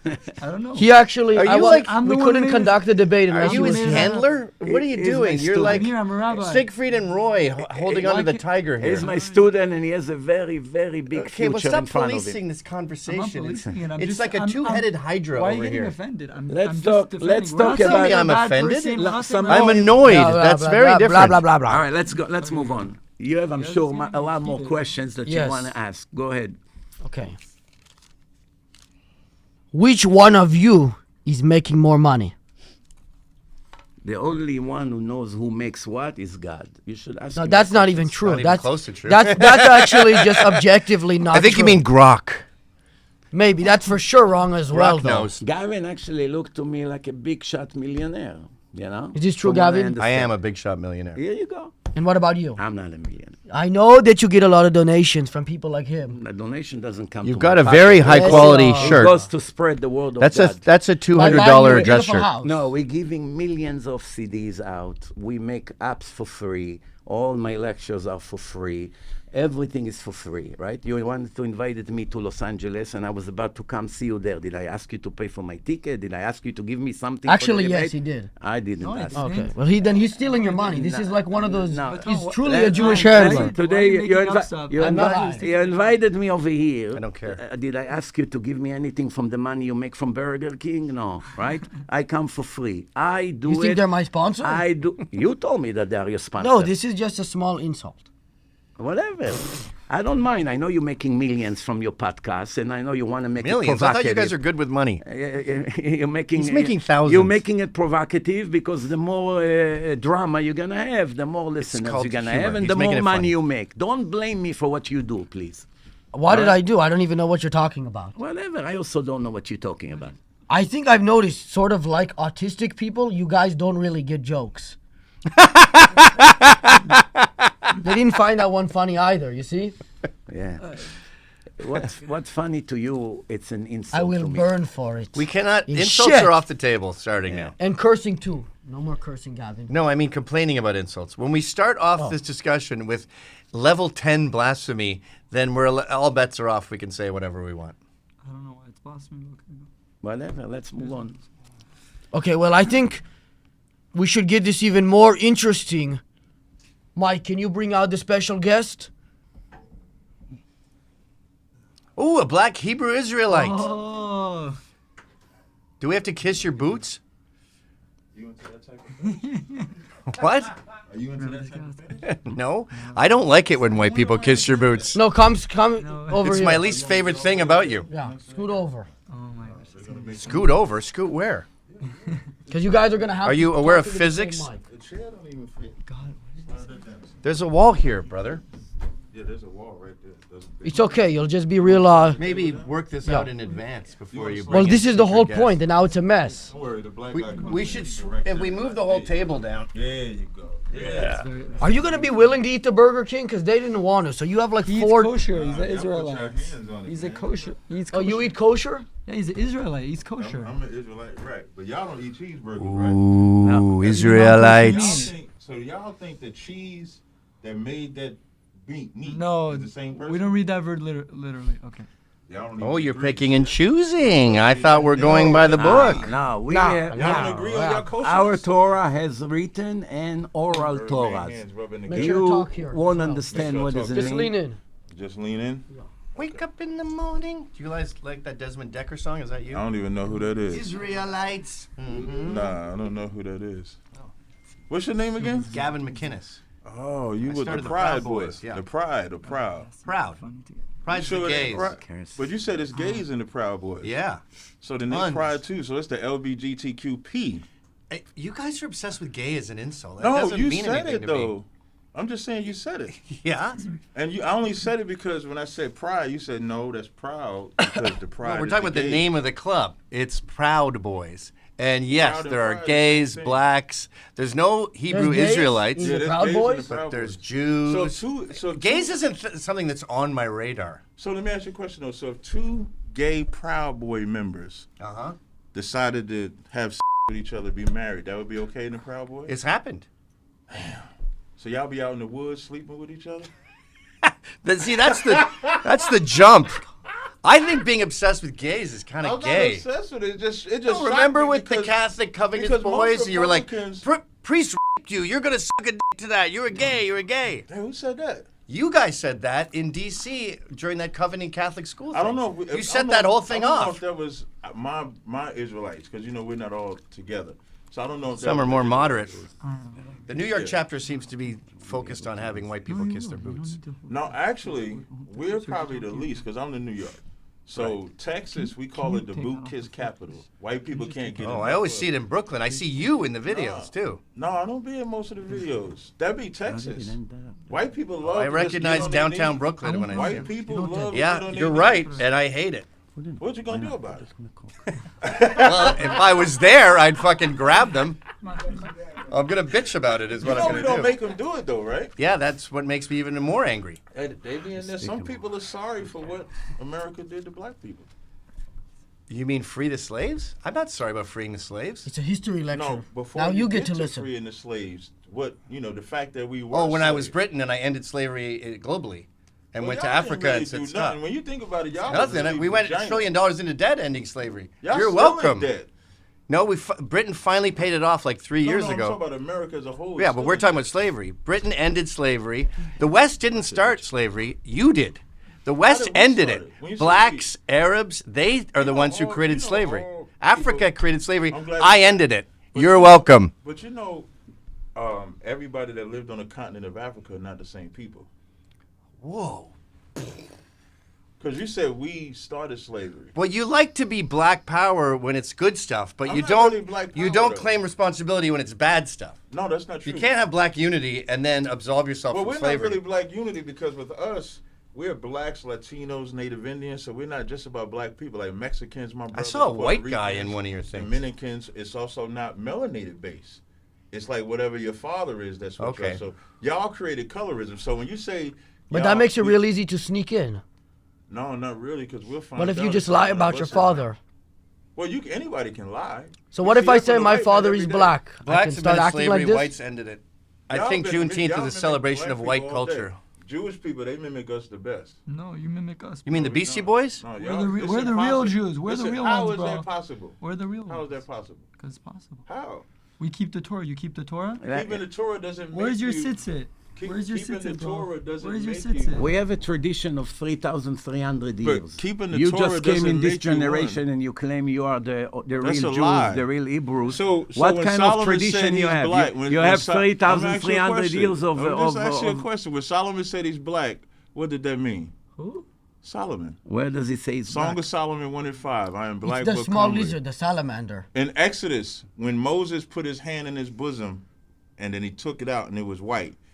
I don't know. He actually, Are I you wa- like- I'm we the one couldn't who made conduct the debate Are unless you he his was made it. handler? What are you Is doing? my You're student. like I'm here, I'm a rabbi. Siegfried and Roy holding onto the tiger here. He's my student, and he has a very, very big Okay, future well, stop in front of policing him. this I'm not conversation. policing it. I'm It's just- like a I'm- two-headed hydra Why are you over getting here. offended? Let's I'm just talk- defending. let's We're not talk saying about- you're a I'm bad offended. person, we're not Some- saying I'm you're- annoyed. Blah, blah, That's blah, very blah, different. Blah, blah, blah, All blah. right, let's go. Let's move on. You have, I'm sure, a lot more questions that Yes. you want to ask. Go ahead. Okay. Which one of you is making more money? The only one who knows who makes what is God. You should ask. No, him that's that not question. even true. not even That's close to true. That's actually just objectively not. I think you true. mean Grok. Maybe that's for sure wrong as well. Grok Though. knows. Gavin actually looked to me like a big shot millionaire. You know. Is this true, From what Gavin? I am understand. a big shot millionaire. Here you go. And what about you? I'm not a millionaire. I know that you get a lot of donations from people like him. The donation doesn't come. You've to got my a very pocket. high Yes, quality it shirt. It goes to spread the word of That's God. a By $200 buying you a dress beautiful shirt. house. No, we're giving millions of CDs out. We make apps for free. All my lectures are for free. Everything is for free, right? You wanted to invite me to Los Angeles, and I was about to come see you there. Did I ask you to pay for my ticket? Did I ask you to give me something? Actually, for the yes, debate? he did. I didn't No, ask. I Okay. didn't. Well, then he's stealing your money. This is like one of those. No. He's But truly a Let's- Jewish let's- handler. Today, Why are you you, making up stuff? I'm not lying. you invited me over here. I don't care. Did I ask you to give me anything from the money you make from Burger King? No, right? I come for free. I do You think it. they're my sponsor? I do. You told me that they're your sponsor. No, this is just a small insult. Whatever. I don't mind. I know you're making millions from your podcast, and I know you want to make Millions. it I provocative. thought you guys are good with money. You're making. He's making thousands. You're making it provocative because the more drama you're gonna have, the more listeners called you're gonna humor. have, and He's the making more it money funny. you make. Don't blame me for what you do, please. What did I do? I don't even know what you're talking about. Whatever. I also don't know what you're talking about. I think I've noticed, sort of like autistic people, you guys don't really get jokes. They didn't find that one funny either, you see? Yeah. What's funny to you? It's an insult. I will to me. burn for it. We cannot. You Insults shit. are off the table starting now. And cursing too. No more cursing, Gavin. No, I mean complaining about insults. When we start off this discussion with level 10 blasphemy, then all bets are off. We can say whatever we want. I don't know why it's blasphemy. Okay. Whatever. Let's move on. Okay, well, I think we should get this even more interesting. Mike, can you bring out the special guest? Ooh, a black Hebrew Israelite. Oh, Do we have to kiss your boots? What? Are you into that type of No, I don't like it when white people kiss your boots. No, come over It's here. my least favorite thing about you. Yeah, scoot over. oh my gosh. Scoot over. Scoot where? Because you guys are going to have Are to you talk aware of to the same physics? mic. The chair don't even fit. God, There's a wall here, brother. Yeah, there's a wall right there. It's okay. You'll just be real. Maybe work this out in advance before you bring Well, in this is the secret whole guests. point, and now it's a mess. Don't worry, the black We, guy comes we in, should, direct if we it move like the whole this. table down. There you go. Yeah. Are you gonna be willing to eat the Burger King? Because they didn't want to. So you have like He eats 4. kosher. He's an Y'all put your Israelite. hands on it, He's a man. kosher. He eats Oh, kosher. you eat kosher? Yeah, he's an Israelite. He's kosher. I'm an Israelite, right? But y'all don't eat cheeseburgers, right? Ooh, Israelites. So y'all think the cheese that made that meat No, is the same person? we don't read that word literally. Okay. Y'all don't Oh, eat you're the picking and choosing. I thought we're going by the Nah, book. No, we Y'all don't agree on your kosher? our Torah has written and oral Torahs. Hands rubbing Make together. sure to You talk here. won't as well. understand Make what sure does to it talk. Just mean. lean in. Just lean in. Wake up in the morning. Do you guys like that Desmond Decker song? Is that you? I don't even know who that is. Israelites. Mm-hmm. Nah, I don't know who that is. What's your name again? Gavin McInnes. Oh, you were the started the Pride Proud Boys. Boys, yeah. The Pride, the Proud. Proud. Pride's Sure for it gays. ain't Pride? But you said it's gays in the Proud Boys. Yeah. So then they Tons. Pride too. So it's the LBGTQP. Hey, you guys are obsessed with gay as an insult. That No, doesn't you mean said anything it to though. I'm just saying you said it. Me. Yeah. And I only said it because when I said pride, you said no, that's proud because the pride. No, we're is talking about the gays. name of the club. It's Proud Boys. And yes, Proud and there are Pride is gays, the same thing. blacks. There's no Hebrew gays? Israelites, Yeah, Yeah, there's Proud gays in Boys? the but Proud there's Boys. Jews. So Gays two, isn't something that's on my radar. So let me ask you a question though. So if two gay Proud Boy members Uh-huh. decided to have with each other, be married, that would be okay in the Proud Boys? It's happened. So y'all be out in the woods sleeping with each other? See, that's the jump. I think being obsessed with gays is kind I'm of not gay. obsessed with it. It just No, shocked remember me with the because- Catholic Covenant because most boys, you were like, Republicans- priest raped you. You're gonna suck a dick to that. You're a gay. You're a gay. Hey, who said that? You guys said that in D.C. during that Covenant Catholic school. I don't thing. know. If, You I set don't that know- whole thing I don't know off. if that was my Israelites, because we're not all together. So I don't know if Some that are was more the moderate. Israelites. The New York Yeah. chapter seems to be focused on having white people kiss their boots. No, actually, we're probably the least, because I'm in New York. So Texas, we call it the boot kiss capital. White people can't get in. Oh, I always see it in Brooklyn. I see you in the videos too. No, I don't be in most of the videos. That'd be Texas. White people love. I to just recognize get on their downtown knees. Brooklyn when I see White it. people love. to get Yeah, on you're their right, knees. and I hate it. What you gonna do about it? Well, if I was there, I'd fucking grab them. I'm gonna bitch about it. Is what I'm we gonna don't do. make them do it though, right? Yeah, that's what makes me even more angry. Hey, they be in there. Some people are sorry for what America did to black people. You mean free the slaves? I'm not sorry about freeing the slaves. It's a history lecture. No, before now you get to listen. freeing the slaves. What the fact that we were. Oh, when I was slaves. Britain and I ended slavery globally, and Well, went to y'all didn't Africa really and said do stop. nothing. When you think about it, y'all Nothing. really We went vagina. $1 trillion into debt ending slavery. Y'all You're still welcome. in debt. No, Britain finally paid it off like 3 years No, I'm ago. talking about America as a whole. Yeah, It's but still we're in talking debt. about slavery. Britain ended slavery. The West didn't start slavery. You did. The West did we ended start it. it? When you say Blacks, Arabs, they are the know, ones who all- created you know, slavery. all Africa people- created slavery. I'm glad I you- ended it. You're welcome. But everybody that lived on the continent of Africa are not the same people. Whoa. Because you said we started slavery. Well, you like to be black power when it's good stuff, but I'm you not don't. really black You power, don't though. claim responsibility when it's bad stuff. No, that's not true. You can't have black unity and then absolve yourself Well, from we're slavery. not really black unity because with us, we're blacks, Latinos, Native Indians, so we're not just about black people. Like Mexicans, my brother. saw a Puerto white guy Ricans, in one of your things. Dominicans, it's also not melanated based. It's like whatever your father is, that's what Okay. you're. So y'all created colorism. So when you say, But y'all- that makes it we- real easy to sneak in. No, not really, because we'll find. What if you out just if lie someone about your busted. father? Well, anybody can lie. So We what if see I that say from the my white man father every is day. black? I can Blacks start invented acting slavery, like this? whites ended it. I Y'all think mimic- Juneteenth y'all is a mimic celebration black of white people all day. culture. Jewish people, they mimic us the best. No, you mimic us. You mean the No, we Beastie don't. Boys? No, We're y'all- the it's real impossible. Jews. We're the Listen, real how ones, is bro. that possible? We're the real How is ones. that possible? Because it's possible. How? We keep the Torah. You keep the Torah? Keeping the Torah doesn't make Where's your you... sit-sit? Where's your keeping the sit-sit, bro? Torah doesn't Where's your make sit-sit? you... We have a tradition of 3,300 But years. keeping the you Torah just came doesn't in this make you one. generation and you claim you are the real That's a Jews, lie. the real Hebrews. So what when kind Solomon of tradition said you he's have? black, You have I'm gonna ask you a 3,300 question. years of... I'm just ask you a of question. When Solomon said he's black, what did that mean? Who? Solomon. where does he say it's Song black? of Solomon 1:5. I am black It's the but small comely. lizard, the salamander. In Exodus, when Moses put his hand in his bosom and then he took it out and it was white,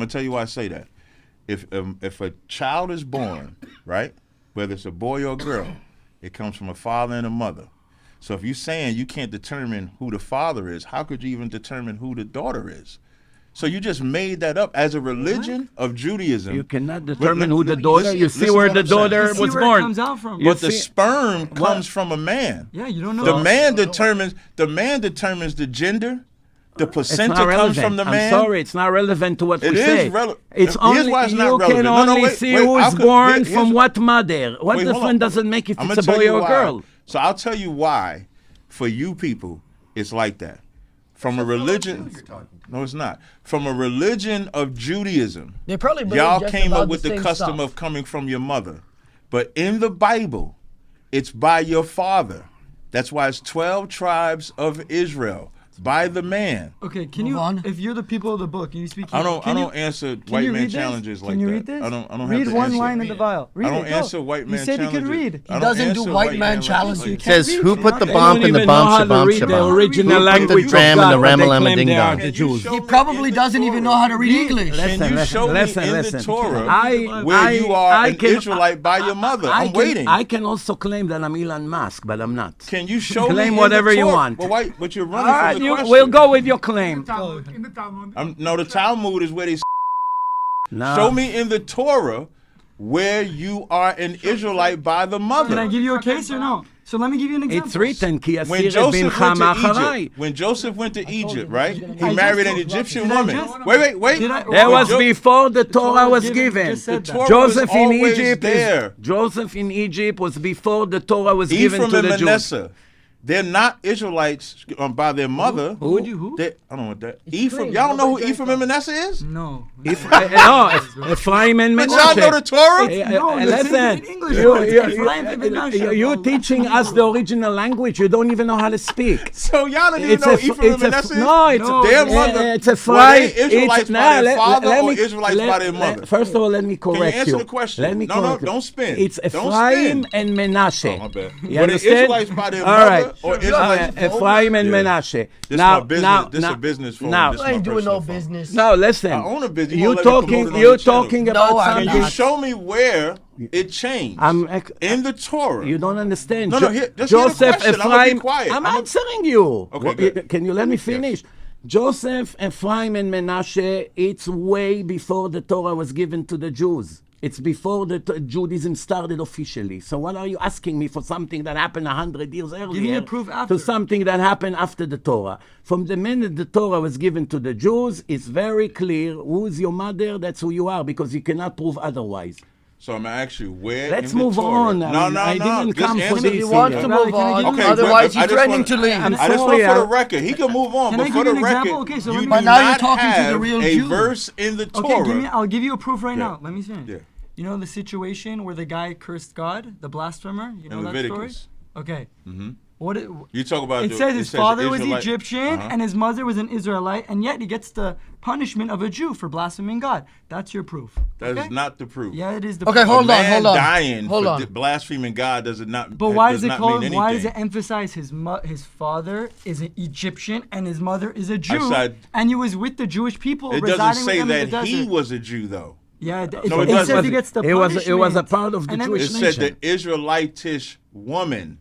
gonna tell you why I say that. If a child is born, right, whether it's a boy or a girl, it comes from a father and a mother. So if you're saying you can't determine who the father is, how could you even determine who the daughter is? So you just made that up as a religion of Judaism. You cannot determine who the daughter. You see where the You daughter see was where it born. comes out from. You But the see- sperm comes from a man. Yeah, you don't know. The man determines the gender. The It's placenta not comes relevant. from the I'm man. sorry, it's not relevant to what It we is say. relevant. It's Here's only why it's not you relevant. can No, no, only wait, see wait, who's I'll co- born here's from what- what mother. What Wait, hold difference on. does it make if I'm it's gonna a tell boy you or a why. girl? So I'll tell you why, for you people, it's like that. From a religion, no, it's not. From a religion of Judaism, They probably believe y'all just came about up with the same custom stuff. of coming from your mother, but in the Bible, it's by your father. That's why it's 12 tribes of Israel by the man. Okay, can Move you? on. If you're the people of the book, can you speak? I don't Can you- answer can white you man read this? challenges like Can you that. read this? I don't read have to one answer. line in the Bible. Read I don't it. Go. answer white man You said challenges. you could read. I don't doesn't do answer white man challenges. It says, who put the They bomb don't in the even know how bomb to read the shabam? original Who put the language of dram in God, the but they Ramalama claim Ding they are Dong? the Jews. He probably doesn't even know how to read English. Can you show me in the Torah where you are an Israelite by your mother? I'm waiting. I can also claim that I'm Elon Musk, but I'm not. Can you show me Claim in whatever the you Torah? want. Well, why, but you're All running right, from the question. we'll go with your claim. In the Talmud. No, the Talmud is where they No. show me in the Torah where you are an Israelite by the mother. Can I give you a case or no? So let me give you an example. It's written, Ki When asir Joseph bin went Chama to Acharai. Egypt, when Joseph went to Egypt, right? He I married just- an Egyptian did I woman. just- Wait. Did I- That Oh, was Jo- before the Torah was given. given. Just said that. Torah Joseph was in always Egypt there. Joseph in Egypt was before the Torah was given Ephraim to and the Jews. Manasseh, they're not Israelites by their mother. Who would you? Who? I don't know what that. Ephraim. Y'all don't know who Ephraim and Manasseh is? No. No, Ephraim and But Menashe. y'all know the Torah? No, Listen, in English. Ephraim and Menashe. you're teaching us the original language. You don't even know how to speak. So y'all don't even It's know a, Ephraim and Manasseh? no, it's No, Their it's- mother. it's a Were fry. they Israelites by their father or Israelites by their mother? First of all, let me correct answer you. the question? Let me No, correct you. don't spin. It's Don't Ephraim spin. and Menashe. Oh, my bad. You Were they understand? Israelites by their All mother right. or Israelites? Ephraim and Yeah. Menashe. This now, my business. now, This now, a business phone. now, This I my ain't doing no personal phone. business. now, listen. I own a business. You You won't let me promote talking? it on You're your channel. talking No, about I'm Can something. you show me where it changed in the Torah? You don't understand. No, just hear the question. I'm gonna be quiet. I'm I'm a- answering you. Okay, good. Can you let me finish? Joseph, Ephraim, and Menashe, it's way before the Torah was given to the Jews. It's before the Judaism started officially. So what are you asking me for something that happened 100 years earlier? me the proof after. To something that happened after the Torah. From the minute the Torah was given to the Jews, it's very clear who's your mother, that's who you are, because you cannot prove otherwise. So I'm gonna ask you where. Let's in the move Torah- on. No, I didn't Just come for answer this. the He wants to Yeah. move Can I on. give you- Okay, Otherwise, but he's threatening to leave. I'm I just want sorry, for the I- record. He can move on, Can I but give for you the an example? record, Okay, so you let me- do But now you're not talking to the have real a Jew. verse in the Okay, Torah. I'll give you a proof right Yeah. now. Let me finish. Yeah. You know the situation where the guy cursed God, the blasphemer? You know In that story? Leviticus. Okay. Mhm. What it, You talk about it the- says it his says father was Israelite- Egyptian Uh-huh. and his mother was an Israelite, and yet he gets the punishment of a Jew for blaspheming God. That's your proof. That okay? is not the proof. Yeah, it is the Okay, proof. hold a on, man hold on. dying Hold for on. blaspheming God does it not. But why does is it not called? mean Why does it anything. emphasize his father is an Egyptian and his mother is a Jew, said- and he was with the Jewish people It residing doesn't say with them in the that desert? he was a Jew though. Yeah, No, it it doesn't. says he gets the It was a punishment. part of the And then- Jewish It said nation. the Israelitish woman.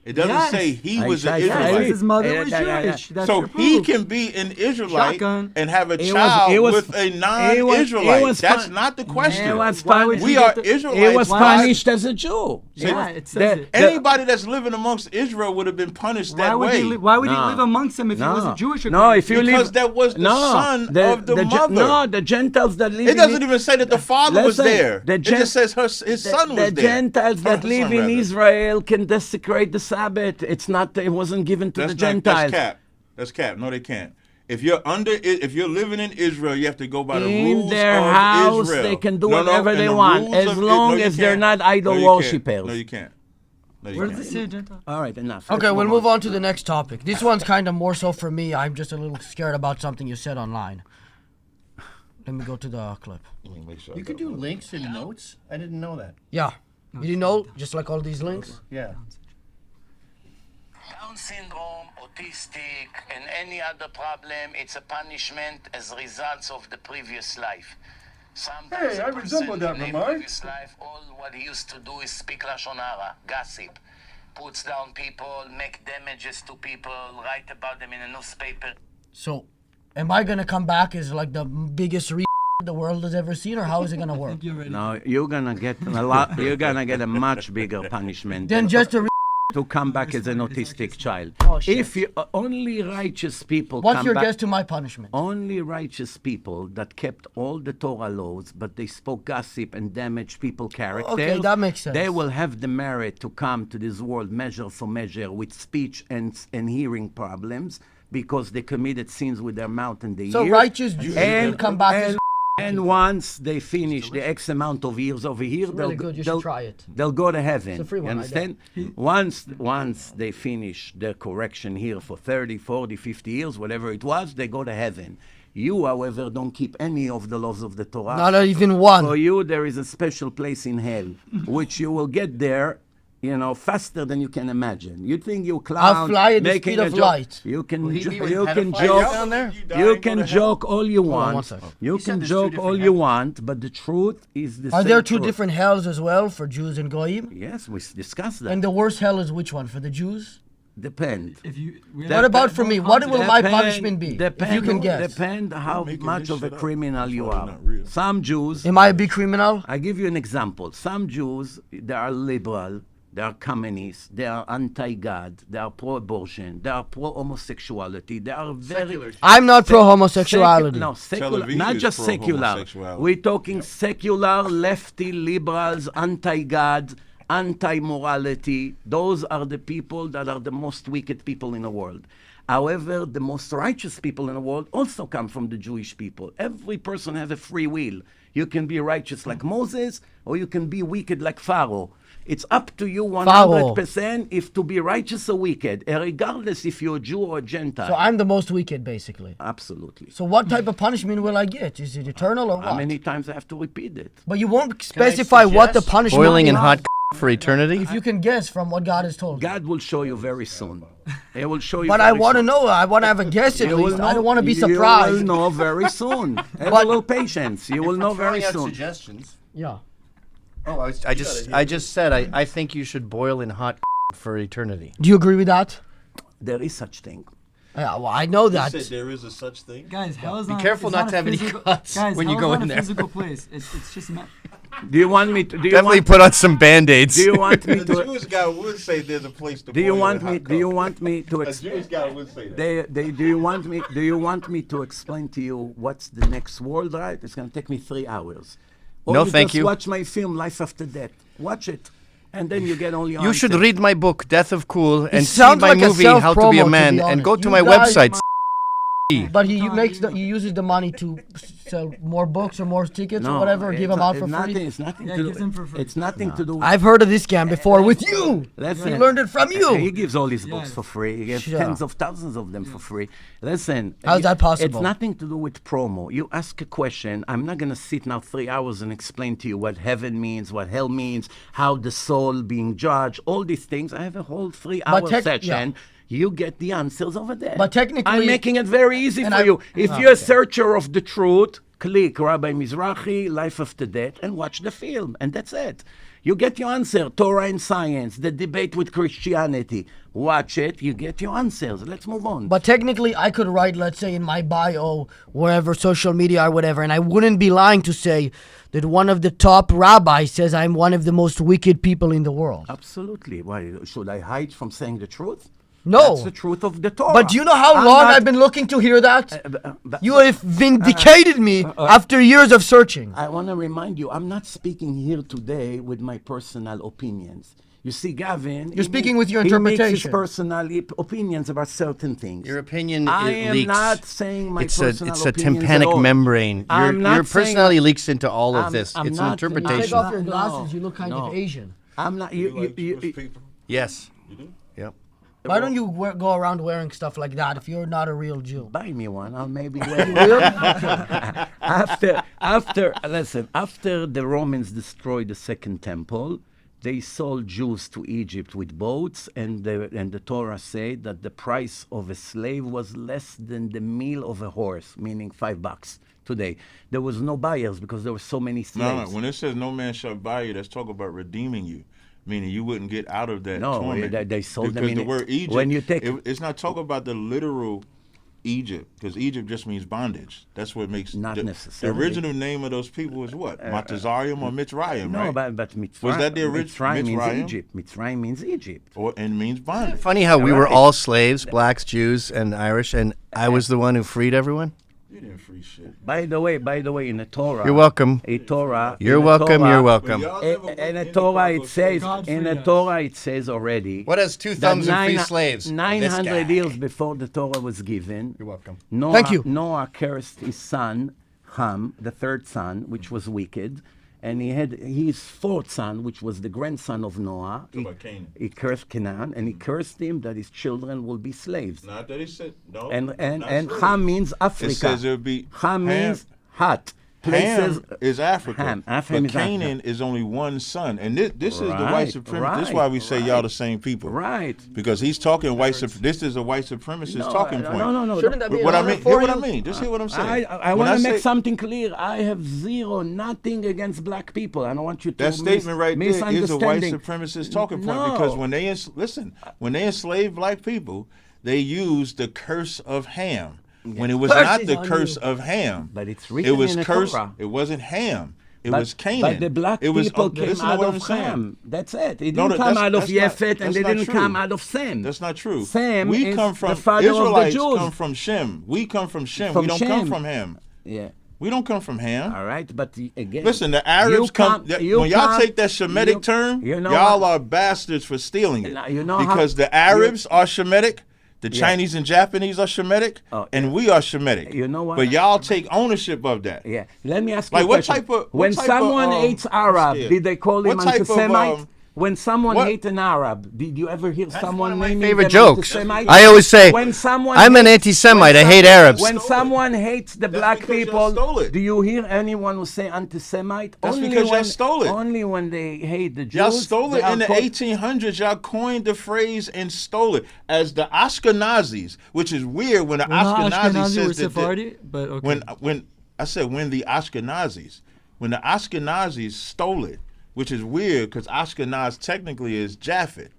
It doesn't Yes. say he was an I- Yeah, it says Israelite. his mother Yeah, was yeah, yeah, yeah. Jewish. That's So your he proof. can be an Israelite Shotgun. and have a It was- child it was- with a it non-Israelite. was That's fun- not the question. It was Why would fun- We you are get the- Israelites. It was Why- punished as a Jew. Yeah, it says The- it. Anybody that's living amongst Israel would have been punished Why that would, way. why would he No. live amongst them if he No. wasn't Jewish? No, if you Because live, that was the son of the mother. No, the Gentiles that live. It doesn't even say that the father was Listen, there. the It just says his son was the there. Gentiles that Her live son, in rather. Israel can desecrate the Sabbath. It's not. It wasn't given to That's the not, Gentiles. That's cap. That's cap. No, they can't. If you're living in Israel, you have to go by the In rules their of house, Israel. they can do No, whatever and they the want, rules as of long no, you as they're can't. not idol No, you can't. worshippers. No, you can't. No, you Where can't. does it say Gentile? All right, enough. Okay, Let's we'll move on to the next topic. This one's kind of more so for me. I'm just a little scared about something you said online. Let me go to the clip. You could do links and notes. I didn't know that. Yeah. You didn't know? Just like all these links? Yeah. Down syndrome, autistic, and any other problem, it's a punishment as results of the previous life. Sometimes Hey, I a person resemble that, in a Ramon. previous life, all what he used to do is speak Lashon Hara, gossip. puts down people, make damages to people, write about them in a newspaper. So, am I gonna come back as like the biggest the world has ever seen, or how is it gonna work? You're ready. No, you're gonna get a lot. You're gonna get a much bigger punishment Then just a to come back as an autistic child. Oh, shit. If you only righteous people What's come your back, guess to my punishment? only righteous people that kept all the Torah laws, but they spoke gossip and damaged people's character. Okay, that makes sense. They will have the merit to come to this world measure for measure with speech and hearing problems because they committed sins with their mouth and their So ears. righteous Jews will come back as And once they finish the X amount of years over here, really good. You should try it. They'll go to heaven. It's a free one, You I understand? Once they finish their correction here for 30, 40, 50 years, whatever it was, they go to heaven. You, however, don't keep any of the laws of the Torah. Not even one. For you, there is a special place in hell, which you will get there, faster than you can imagine. You think you clown, I'll fly at the making speed a of joke. light. You can, he be with you can pedophiles joke down there? You can joke all you on one want. second. You He said can there's two joke different all you want, but the truth is the Are same there two truth. different hells as well for Jews and Goyim? Yes, we discussed that. And the worst hell is which one? For the Jews? Depend. If you, What about for me? What will my punishment be? If you can guess. Depend how making much this of a shit up. criminal you Probably are. not real. Some Jews, Am I a big criminal? I give you an example. Some Jews, they are liberal, they are communists, they are anti-God, they are pro-abortion, they are pro-homosexuality, they are very... I'm not pro homosexuality. No, Tel secular, Aviv not is just secular. pro-homosexuality. We're talking secular, lefty, liberals, anti-God, anti-morality. Those are the people that are the most wicked people in the world. However, the most righteous people in the world also come from the Jewish people. Every person has a free will. You can be righteous like Moses, or you can be wicked like Pharaoh. It's up to you 100% if to be righteous or wicked, regardless if you're a Jew or a Gentile. So I'm the most wicked, basically. Absolutely. So what type of punishment will I get? Is it eternal or what? How many times I have to repeat it? But you won't specify what the suggest punishment boiling in is. hot for eternity? If you can guess from what God has told you. God will show you very soon. He will show you But very I want to soon. know. I want to have a guess at You will least. I don't want to be You will surprised. know very soon. Have a But- little patience. You will know very Throwing out soon. suggestions. Yeah. Oh, I just said I think you should boil in hot for eternity. Do you agree with that? There is such thing. Yeah, well, I know that. there is a such thing. guys, hell is Be not. careful it's not not to a have any physical- cuts guys, when you hell's go not in a there. physical place. It's just. Do you want me to? Do you Definitely want? put on some band-aids. Do you want me The to? Jewish guy would say there's a place to Do you boil want in me? hot Do you coffee. want me to? A Jewish guy would say that. Do you want me? Do you want me to explain to you what's the next world? Right? It's going to take me 3 hours. Or No, thank just you. Watch my film, Life After Death. Watch it, and then you get all your You should answers. read my book, Death of Cool, and see sounds my like a movie, How to Be self-promo, a to Man, be and honest. go to You my guys- website. But he uses the money to sell more books or more tickets or whatever, or give them out for free. It's nothing Yeah, to gives them for do. free. It's nothing to do. I've heard of this scam before with you. Listen, We learned it from He you. gives all his books Yes. for free. He gives Sure. tens of thousands of them for free. Listen. How's that possible? It's nothing to do with promo. You ask a question. I'm not going to sit now 3 hours and explain to you what heaven means, what hell means, how the soul being judged, all these things. I have a whole 3-hour session. yeah. You get the answers over there. But technically- I'm making it very easy And for I- you. If Oh, you're a okay. searcher of the truth, click Rabbi Mizrachi, Life After Death, and watch the film. And that's it. You get your answer. Torah and science, the debate with Christianity. Watch it. You get your answers. Let's move on. But technically, I could write, let's say, in my bio, wherever, social media or whatever, and I wouldn't be lying to say that one of the top rabbis says I'm one of the most wicked people in the world. Absolutely. Why should I hide from saying the truth? No. That's the truth of the Torah. But do you know how I'm long not- I've been looking to hear that? but- You have vindicated me after years of searching. I want to remind you, I'm not speaking here today with my personal opinions. You see, Gavin... You're speaking with your He makes his interpretation. personal opinions about certain things. Your opinion I it am leaks. not saying my it's personal a opinions at tympanic all. membrane. I'm not Your saying- personality leaks into all of I'm- this. I'm It's not- an Take interpretation. off your No, glasses, you look kind no. of Asian. I'm not... You like Jewish people? Yes. You do? Yep. Why don't you go around wearing stuff like that if you're not a real Jew? Buy me one. I'll maybe wear Will? after the Romans destroyed the second temple, they sold Jews to Egypt with boats, and the Torah said that the price of a slave was less than the meal of a horse, meaning $5 today. There was no buyers because there were so many slaves. No. When it says no man shall buy you, that's talking about redeeming you. meaning you wouldn't get out of that No, torment. they sold them because in the it. word Egypt, When you take- it's not talking about the literal Egypt, because Egypt just means bondage. That's what makes Not the necessarily. original name of those people is what? Matazarium or Mitzrayim, No, right? but Mitzrayim, Was that the original Mitzrayim means Mitzrayim? Egypt. Mitzrayim means Egypt. And means bondage. Funny how we were right. all slaves, blacks, Jews, and Irish, and I was the one who freed everyone. You didn't free shit. By the way, in the Torah, You're welcome. A Torah. You're in the welcome. Torah- You're welcome. In the Torah, it says. God In free the us. Torah, it says already. What has two that thumbs and free slaves? 900 years before the Torah was given. You're welcome. Noah, Thank you. Noah cursed his son, Ham, the third son, which was wicked, and he had his fourth son, which was the grandson of Noah. about Canaan. He cursed Canaan, and he cursed him that his children will be slaves. Not that he said no. And not true. Ham means Africa. It says it would be Ham means hot. Places. Ham is Africa, Ham but is Canaan Africa. is only one son, and this is the white Right, supremacist. This is why we say y'all the same people, Right. Because he's talking white. This is a white supremacist talking point. No. Shouldn't that be What an I honor mean, for hear what you? I mean. Just hear what I'm saying. I When want to make say- something clear. I have nothing against black people. I don't want you to That statement right there is a white misunderstanding. supremacist talking point, No. because when they when they enslaved black people, they used the curse of Ham. When it was Curse not is the on curse you. of Ham, But it's it written was in the cursed. Torah. It wasn't Ham. It But- was Canaan. But the black it was, people came listen to out what I'm of saying. Ham. That's it. It No, didn't come out of that's not- Yefet, and that's they not didn't true. come out of Sem. That's not true. Sam we is come from the father of the Israelites. Jews. Come from Shem. We come from Shem. From we don't Shem. come from Ham. Yeah. We don't come from Ham. All right, but again. Listen, the Arabs when y'all take that Shemitic term, you know y'all what? are bastards for stealing it. You know how- because the Arabs are Shemitic, the Chinese and Japanese are Shemitic, Oh, and we are Shemitic. You know what? But y'all take ownership of that. Yeah. Let me ask you Like a what question. type of- what when type of, someone hates Arab, yeah. did they call him What type of, anti-Semite? When someone what- hates an Arab, did you ever hear someone one of my naming favorite them jokes. anti-Semite? I always say, when someone I'm an hates- anti-Semite. when I hate Arabs. When someone hates the black because y'all people, stole it. do you hear anyone who say anti-Semite? That's Only because y'all when, stole it. Only when they hate the Jews. Y'all stole they it are in the called- 1800s. Y'all coined the phrase and stole it as the Ashkenazis, which is weird when the We're not Ashkenazi Ashkenazi, says we're that. Sephardi, but okay. When I said when the Ashkenazis stole it, which is weird because Ashkenaz technically is Japhet,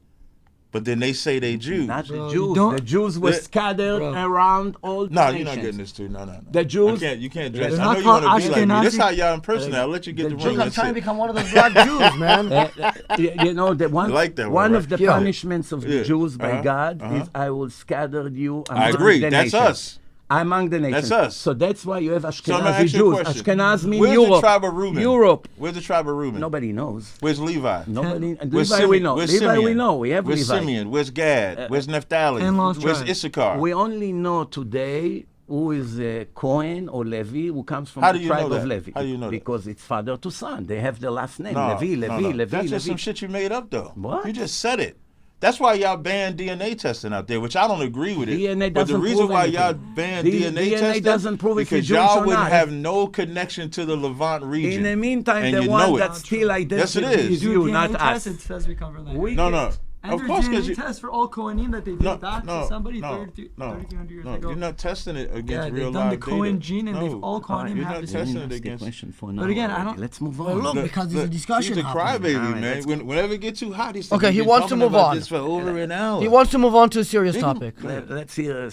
but then they say they Jews. Not the Bro, you Jews. don't- The Jews were Yeah. scattered Bro. around all No, nations. you're not getting this too. No. The Jews- You can't dress. They're I not know you want to called be like me. This Ashkenazi. how y'all impersonate. I'll let you get the The ring. Jews- I'm That's trying to it. become one of those black Jews, man. You know, the one, like that one, one right? of the Yeah. punishments of the Yeah. Jews by Uh-huh. God Uh-huh. is I will scatter you among I agree. the That's nations. us. Among the nations. That's us. So that's why you have So I'm gonna Ashkenazi ask you a Jews. question. Ashkenaz means Where's Europe. the tribe of Reuben? Europe. Where's the tribe of Reuben? Nobody knows. Where's Levi? Nobody. Where's Levi we know. Where's Levi we Simeon? know. We have Where's Levi. Simeon? Where's Gad? Where's Naphtali? In-laws Where's tribe. Issachar? We only know today who is Cohen or Levi, who comes from How the do you know tribe of that? Levi. How do you know that? Because it's father to son. They have the last name. No, Levi, no, Levi, no. Levi, That's just Levi. some shit you made up, though. What? You just said it. That's why y'all banned DNA testing out there, which I don't agree with it. DNA but the doesn't reason prove why anything. y'all banned DNA DNA testing doesn't prove if you're because Jewish y'all or wouldn't not. have no connection to the Levant region. In the meantime, and the you one know that it. still identifies Yes, it is. is do a you, DNA not test, us. it says we come from that. We No, can- no. And Of there's course, DNA because you. tests for all Kohanim that they did back to somebody 3,200 years ago. You're not testing it against Yeah, real they've done the live Cohen data. gene and no. they've all Kohanim You're have not the same. testing it Ask the against. question for But again, I don't- Let's move on. Well, look, because there's a discussion He's a happening. crybaby, All right, man. let's Whenever it gets too hot, he's Okay, he been wants to talking move about on. this for over an hour. He wants to move on to a serious topic. Let's hear.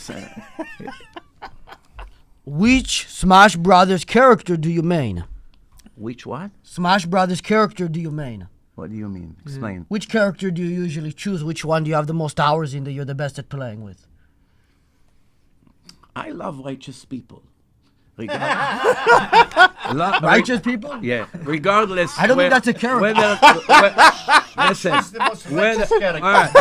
Which Smash Brothers character do you main? Which what? Smash Brothers character do you main? What do you mean? Explain. Which character do you usually choose? Which one do you have the most hours in that you're the best at playing with? I love righteous people. Righteous people? Yeah. Regardless. I don't think that's a character. Listen. Whether, all right.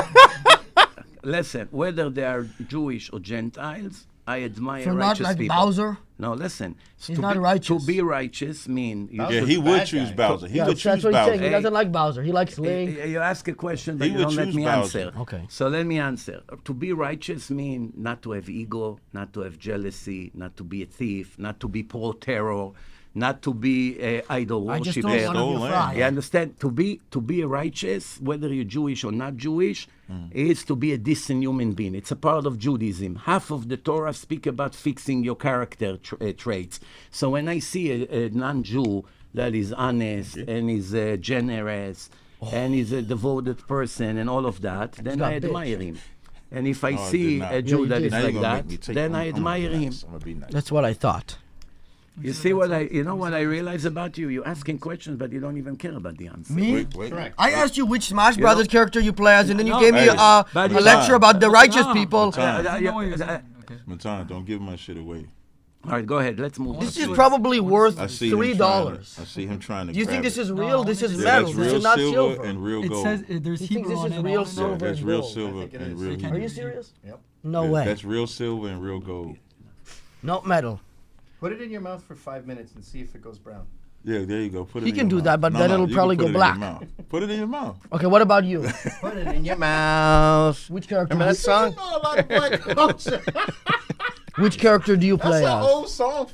Listen. Whether they are Jewish or Gentiles, I admire So not righteous like people. Bowser? No, listen. He's not righteous. To be righteous mean you Yeah, should- he would bad choose guy. Bowser. He Yeah, would that's choose what he's saying. He Bowser. doesn't like Bowser. He likes Link. You ask a question that He you would don't let choose me Bowser. answer. Okay. So let me answer. To be righteous mean not to have ego, not to have jealousy, not to be a thief, not to be pro-terror, not to be an idol I just worshiper. don't want to be Stole a land. fry. You understand? To be righteous, whether you're Jewish or not Jewish, is to be a decent human being. It's a part of Judaism. Half of the Torah speak about fixing your character traits. So when I see a non-Jew that is honest and is generous and he's a devoted person and all of that, then got I bitch. admire him. And if I No, I see did not. a Jew you that did. is Now you like gonna that, make me take- then I I'm gonna admire be him. nice. I'm gonna be nice. That's what I thought. You see what I realize about you? You're asking questions, but you don't even care about the answer. Me? Wait. I asked you which Smash Brothers character you play as, and then you No, gave me hey, a but you- lecture about the righteous No. people. Matan, I know what you're saying. Okay. Matan, don't give my shit away. All right, go ahead. Let's move on. This is probably worth I see him $3. trying to- I see him trying to. Do you think grab this it. is real? This is Yeah, metal. that's This real is not silver silver. and real It gold. says there's You think Hebrew this on is it. real I don't know. silver? That's and real gold. silver think it and is. real You can't Are gold. you serious? Yep. No Yeah, way. That's real silver and real gold. Not metal. Put it in your mouth for 5 minutes and see if it goes brown. Yeah, there you go. Put it He in can your do mouth. that, but No, then no, it'll you can probably put go it in your black. mouth. Put it in your mouth. Okay, what about you? Put it in your mouth. Which character? Remember that song? a lot of black culture. Which character do you play as? song.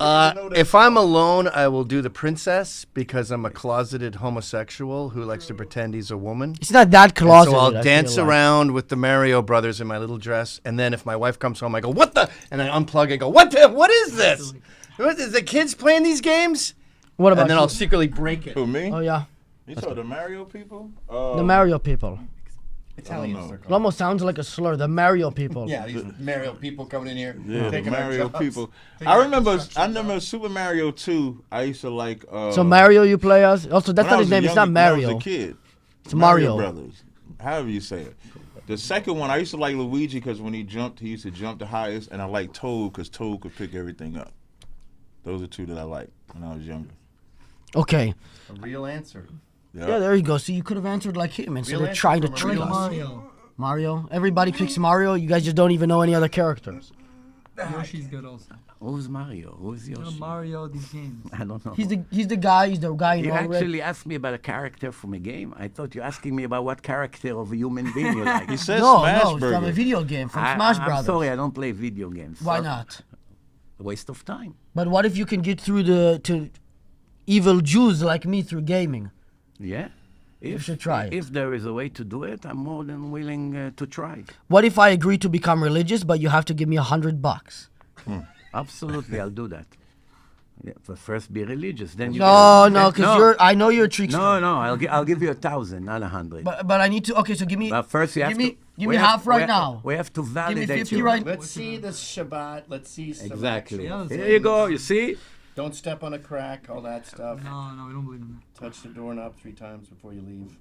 If I'm alone, I will do the princess because I'm a closeted homosexual who likes to pretend he's a woman. It's not that And closeted. so I I'll feel dance like. around with the Mario brothers in my little dress, and then if my wife comes home, I go, "What the?" And I unplug and go, "What the? What is this? What is the kids playing these games?" What about And then you? I'll secretly break it. Who, me? Oh yeah, You saw the Mario people? the Mario people. Italians. know. they're It called. almost sounds like a slur. The Mario people. Yeah, these Mario people coming in here. Yeah, the taking our Mario jobs. people. Taking I our remember construction Super Mario 2. I used to like. So Mario, you play as? Also, that's when I not his was a name. It's not young- when I was Mario. a kid. It's Mario. Brothers. However you say it. The second one, I used to like Luigi because when he jumped, he used to jump the highest, and I liked Toad because Toad could pick everything up. Those are two that I liked when I was younger. Okay. A real answer. Yeah, there you go. See, you could have answered like him instead Real of answer trying to from a trick real us. Mario. Mario. Everybody picks Mario. You guys just don't even know any other characters. Yoshi's good also. Who's Mario? Who's Yoshi? Mario, these games. I don't know. He's the guy in You all red. actually asked me about a character from a game. I thought you were asking me about what character of a human being you like. He says No, Smash no, Burger. from a video game, from Smash I'm Brothers. sorry, I don't play video games. Why Sorry. not? A waste of time. But what if you can get through to evil Jews like me through gaming? Yeah. should try it. If there is a way to do it, I'm more than willing to try. What if I agree to become religious, but you have to give me $100? Absolutely, I'll do that. Yeah, but first be religious, then you. No, can- no, then- because I know you're a trickster. No, I'll give you 1,000, not 100. But I need to. Okay, so give me. But first you have give me, to. Give we me have- half right we- now. We have to Give me validate 50 you. right. Let's see this Shabbat. Let's see some Exactly. actual Yeah, Here you go. You see? Don't step on a crack, all that stuff. No, we don't believe in that. Touch the doorknob 3 times before you leave.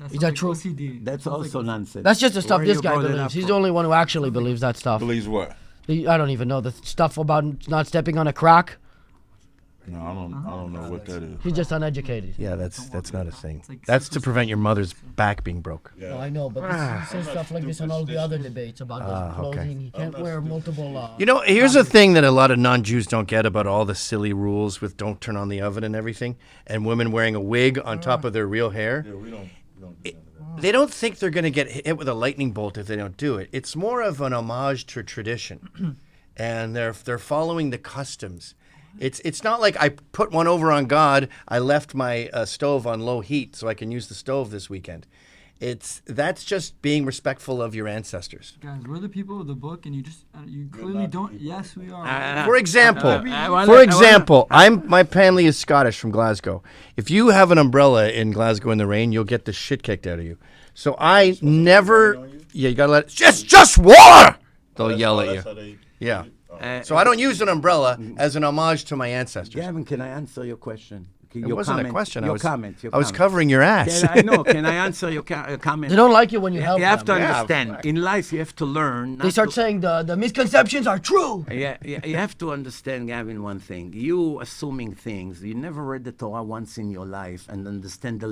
That's Is not that like true? OCD. That's Sounds also like nonsense. That's just the stuff Where this you guy brought it believes. up He's from? the only one who actually believes that stuff. Believes what? I don't even know the stuff about not stepping on a crack. No, I don't know what that is. He's just uneducated. Yeah, that's not a thing. like That's to prevent your mother's back being broke. No, I know, but he says stuff like this on all the other debates about his clothing. He can't wear multiple. You know, here's a thing that a lot of non-Jews don't get about all the silly rules with don't turn on the oven and everything, and women wearing a wig on top of their real hair. Yeah, we don't They don't think they're going to get hit with a lightning bolt if they don't do it. It's more of an homage to tradition, and they're following the customs. It's not like I put one over on God. I left my stove on low heat so I can use the stove this weekend. That's just being respectful of your ancestors. Guys, we're the people of the book, and you clearly don't. Yes, we are. For example, I wanna- for example, my family is Scottish from Glasgow. If you have an umbrella in Glasgow in the rain, you'll get the shit kicked out of you. So I never. Yeah, you gotta let it. Just water. They'll yell at you. Yeah. So I don't use an umbrella as an homage to my ancestors. Gavin, can I answer your question? It wasn't a question. Your I was comment. I was covering your ass. I know. Can I answer your comment? They don't like it when you help You have to them. understand. In life, you have to learn. They not start to- saying the misconceptions are true. Yeah, you have to understand, Gavin, one thing. You assuming things. You never read the Torah once in your life and understand the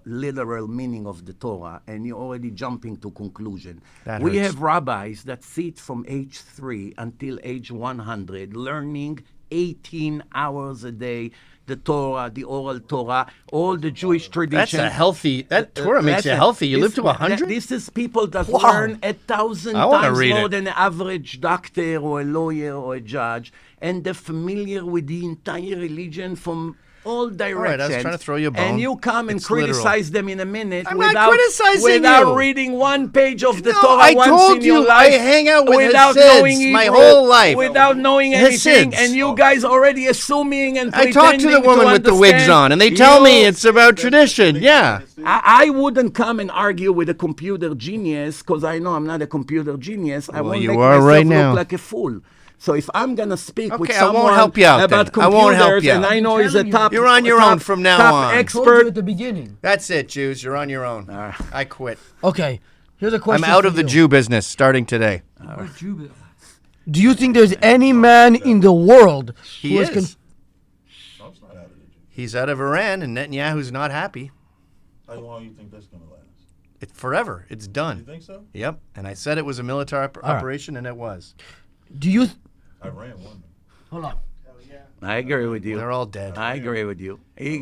literal meaning of the Torah, and you're already jumping to conclusion. We hurts. have rabbis that sit from age 3 until age 100, learning 18 hours a day, the Torah, the oral Torah, all the Jewish tradition. That's a healthy. That Torah makes you healthy. You live to 100. This is people that learn 1,000 I wanna times read more it. than an average doctor or a lawyer or a judge, and they're familiar with the entire religion from all directions. right, I was trying to throw you a bone. And you come and It's literal. criticize them in a minute I'm not without criticizing without you. reading one page of the No, Torah I once told in your you, life. I hang out with without Hasids knowing my Hebrew, whole life. without knowing anything, Hasids. and you guys already assuming and I pretending talk to the woman with the wigs understand. on, and they tell me You- it's about tradition. Yeah. I wouldn't come and argue with a computer genius because I know I'm not a computer genius. I won't you make are myself right look now. like a fool. So if I'm gonna speak with Okay, I won't someone help you out about then. I won't help computers you and out. I know I'm he's a telling you. top, You're on your top- own from now top on. I told you expert. at the beginning. That's it, Jews. You're on your own. I quit. Okay, here's a I'm question. out for of the you. Jew business starting today. Where's Jew? Do you think there's any man in the world He who is. Trump's not out of the Jew. He's out of Iran, and Netanyahu's not happy. How long do you think that's going to last? It's forever. It's You done. think so? Yep. And I said it was a military operation, and it was. Do you? Iran won. Hold on. I agree with you. They're all dead. I agree with you.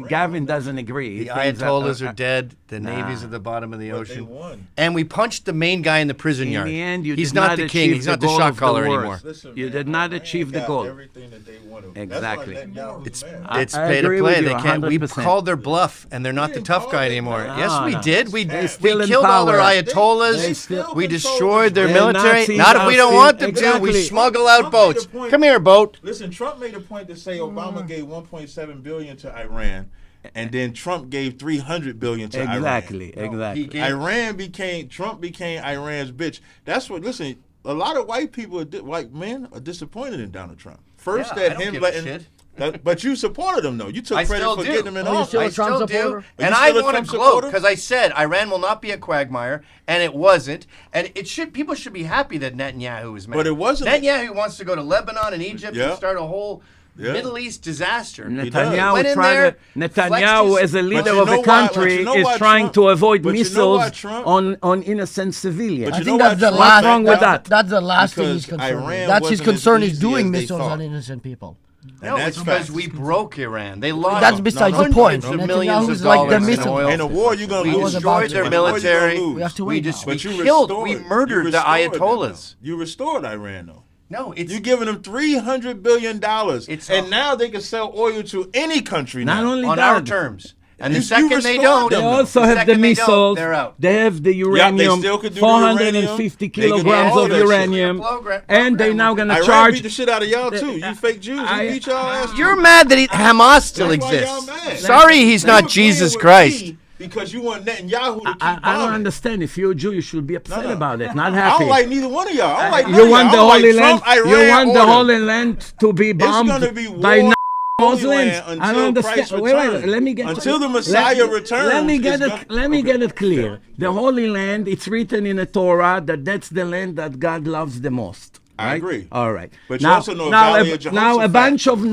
Gavin doesn't agree. He The thinks that, Ayatollahs are dead. The Navy's at the bottom of the But they ocean. won. And we punched the main guy in the prison In yard. the end, you He's did not the king. achieve He's not the goal shot of the caller wars. anymore. Listen, You man, did not Iran achieve the got goal. Everything that they wanted. Exactly. That's why Netanyahu's mad. It's I pay to agree play. with They you can't. We 100%. called their bluff, and they're not the didn't tough call guy it. anymore. No, Yes, we no. did. We They're still we in killed all their power. Ayatollahs. They still We control destroyed their the- They're military. Nazis Not if we don't out want there. them to. We Exactly. smuggle out Trump made a boats. point. Come here, boat. Listen, Trump made a point to say Obama gave 1.7 billion to Iran, and then Trump gave 300 billion to Exactly. He Exactly. gave Trump became Iran's bitch. That's what. Listen, a lot of white people, white men, are disappointed in Donald Trump. First, Yeah, I that don't him give a letting. shit. But you supported him though. You took I credit still for do. getting him in Are you office. still a I Trump still supporter? do. Are And you I still a want to Trump gloat supporter? because I said Iran will not be a quagmire, and it wasn't. And it should. People should be happy that Netanyahu is mad. But it wasn't- Netanyahu wants to go to Lebanon and Egypt Yeah. and start a whole Yeah. Middle East disaster. does. Went Netanyahu in tried there, to, Netanyahu flexed as a his- leader you of know the why- country you know is why trying Trump- to avoid but you know why missiles Trump- on innocent civilians. I you think know that's why the Trump last. backed wrong with out? that? That's the last thing Because he's concerned with. Iran That's his wasn't concern. as Is easy doing as they missiles thought. on innocent people. No, that's it's because facts. we broke Iran. They lost. That's besides the point. hundreds of millions Netanyahu's of like the dollars in missile. oil. In a war, you're gonna We lose. destroyed their But military. We have to wait now. We But you killed. restored- We you murdered the restored them, Ayatollahs. though. You restored Iran though. No, it's You're giving them $300 billion, It's and a- now they can sell oil to any country. Not now. only on that, our terms. And the You second they restored don't, them, they though. also have the second they don't, missiles. they're out. They have the uranium, still could do the 450 uranium. They could do kilograms all of that shit. uranium, Program- and they program now with gonna Iran charge. beat the shit out of y'all too. You fake Jews. I- He beat y'all ass. You're mad that Hamas still That's why y'all exists. mad. Sorry, he's You not were Jesus playing with Christ. me because you want Netanyahu to keep I don't bombing. understand. If you're a Jew, you should be upset No. about it, not I happy. don't like neither one of y'all. I don't like none You of y'all. want the I don't like Holy Land? Trump, You Iran, want the or them. Holy Land to be bombed gonna be by war Muslims? Land I until don't understand. Christ Wait, returns. let me get Until the Messiah returns, Let me get it's it. gonna- Let me Okay. get it clear. The Holy Land. It's written in the Torah that that's the land that God loves the most. I right? agree. All right. But you now, also know now, Valley a, of now a Jehoshaphat. bunch of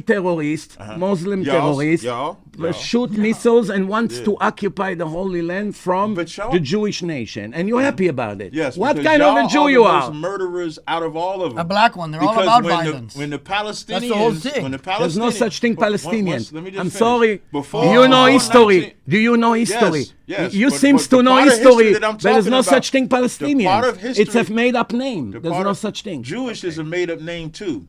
terrorists, Muslim terrorists, y'all. shoot missiles and wants to occupy the Holy Land from But y'all- the Jewish nation, and you're happy about it. Yes. What because kind of y'all a Jew are you the are? most murderers out of all of them. A black one. They're all Because about when violence. when the Palestinians, the whole thing. when the There's no Palestinians, such thing, Palestinians. let me just I'm finish. sorry. Before, Do you know before history? 19 Do you know history? yes, You but- seems but to the know part of history. history that I'm There is talking no about- such thing, the part of Palestinians. history- It's a made-up name. the There's part no of- such thing. Jewish is a made-up name too.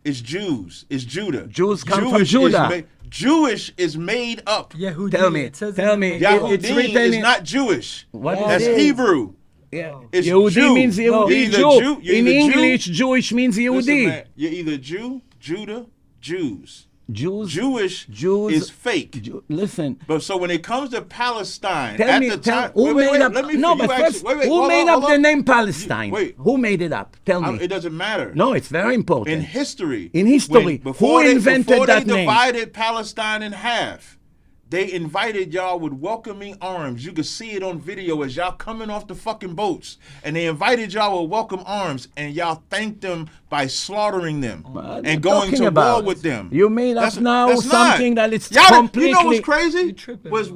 It's Jews. It's Judah. Jews come from Jewish is Judah. Jewish is made up. Yehudi. Tell me. It says Tell in me. the- Yahudi It's written is in- not Jewish. What That's is it? Hebrew. Yeah. It's Yehudi Jew. means You're Yehudi, either Jew. Jew- you're In either Jew- English, Jewish means Listen, Yehudi. man, you're either Jew, Judah, Jews. Jews. Jewish Jews is fake. Listen. But so when it comes to Palestine, Tell at me, the time, who made up? let me No, you but actually- first, wait, who hold made on, up hold the on. name Palestine? Wait. Who made it up? Tell me. It doesn't matter. No, it's very important. In history. In history, before who they, invented before that they name? divided Palestine in half, they invited y'all with welcoming arms. You could see it on video as y'all coming off the fucking boats. And they invited y'all with welcome arms, and y'all thanked them by slaughtering them and going talking to war about? with them. You made up now that's something not. that it's Y'all, completely. You know what's crazy? tripping. Was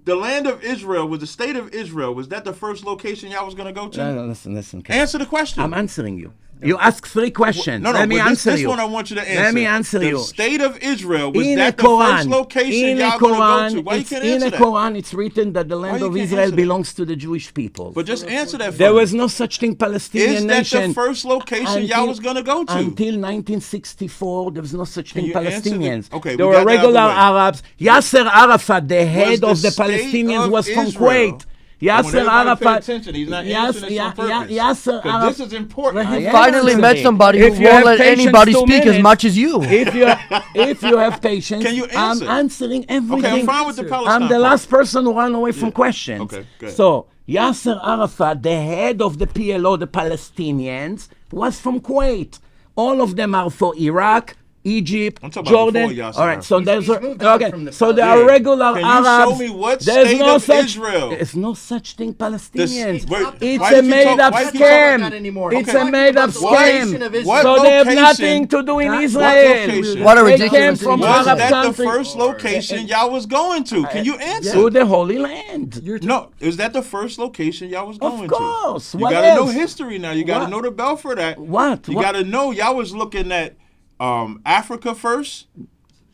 the land of Israel, was the state of Israel, was that the first location y'all was going to go to? No, listen. Answer the question. I'm answering you. You ask 3 questions. No, Let me but answer this you. one I want you to answer. Let me answer the you. The state of Israel, was in that the the Quran, first location in the y'all going to go Quran, to? Why you it's can't in answer the that? Quran, it's written that the land you of can't Israel answer that? belongs to the Jewish people. But just answer that for There me. was no such thing, Palestinian Is that nation. the first location y'all was going to go to? Until 1964, there was no such thing, you answer the- Palestinians. Okay, there we were got that out the regular way. Arabs. Yasser Arafat, the head the of the state Palestinians, of was from Israel- Kuwait. When Yasser everybody pay Arafat. attention, he's not answering this on purpose. Yasser 'Cause Arafat. this is important. I He am finally met answering. somebody who If you won't have let patience, anybody 2 speak as minutes. much as you. If you have patience, Can you answer? I'm answering everything. Okay, I'm fine with the Palestine I'm the part. last person who ran away from questions. Okay, good. So Yasser Arafat, the head of the PLO, the Palestinians, was from Kuwait. All of them are for Iraq, Egypt, I'm talking about Jordan. before Yasser All right, so Arafat. there's He's moved on okay. from the So there are Yeah. regular Can you Arabs. show me what There's state no of such, Israel? There's no such thing, Palestinians. wait, It's why a you keep made-up talk- why you keep talking scam. about that anymore? It's Okay. a made-up What scam. nation of Israel? What So they have location- nothing to do in What Israel. location? What a They ridiculous came from thing. Was Arab that country. the first location y'all was going to? Can you answer? To the Holy Land. No, is that the first location y'all was going to? course. You What gotta know else? history now. You gotta What? know the bell for that. What? You What? gotta know y'all was looking at Africa first.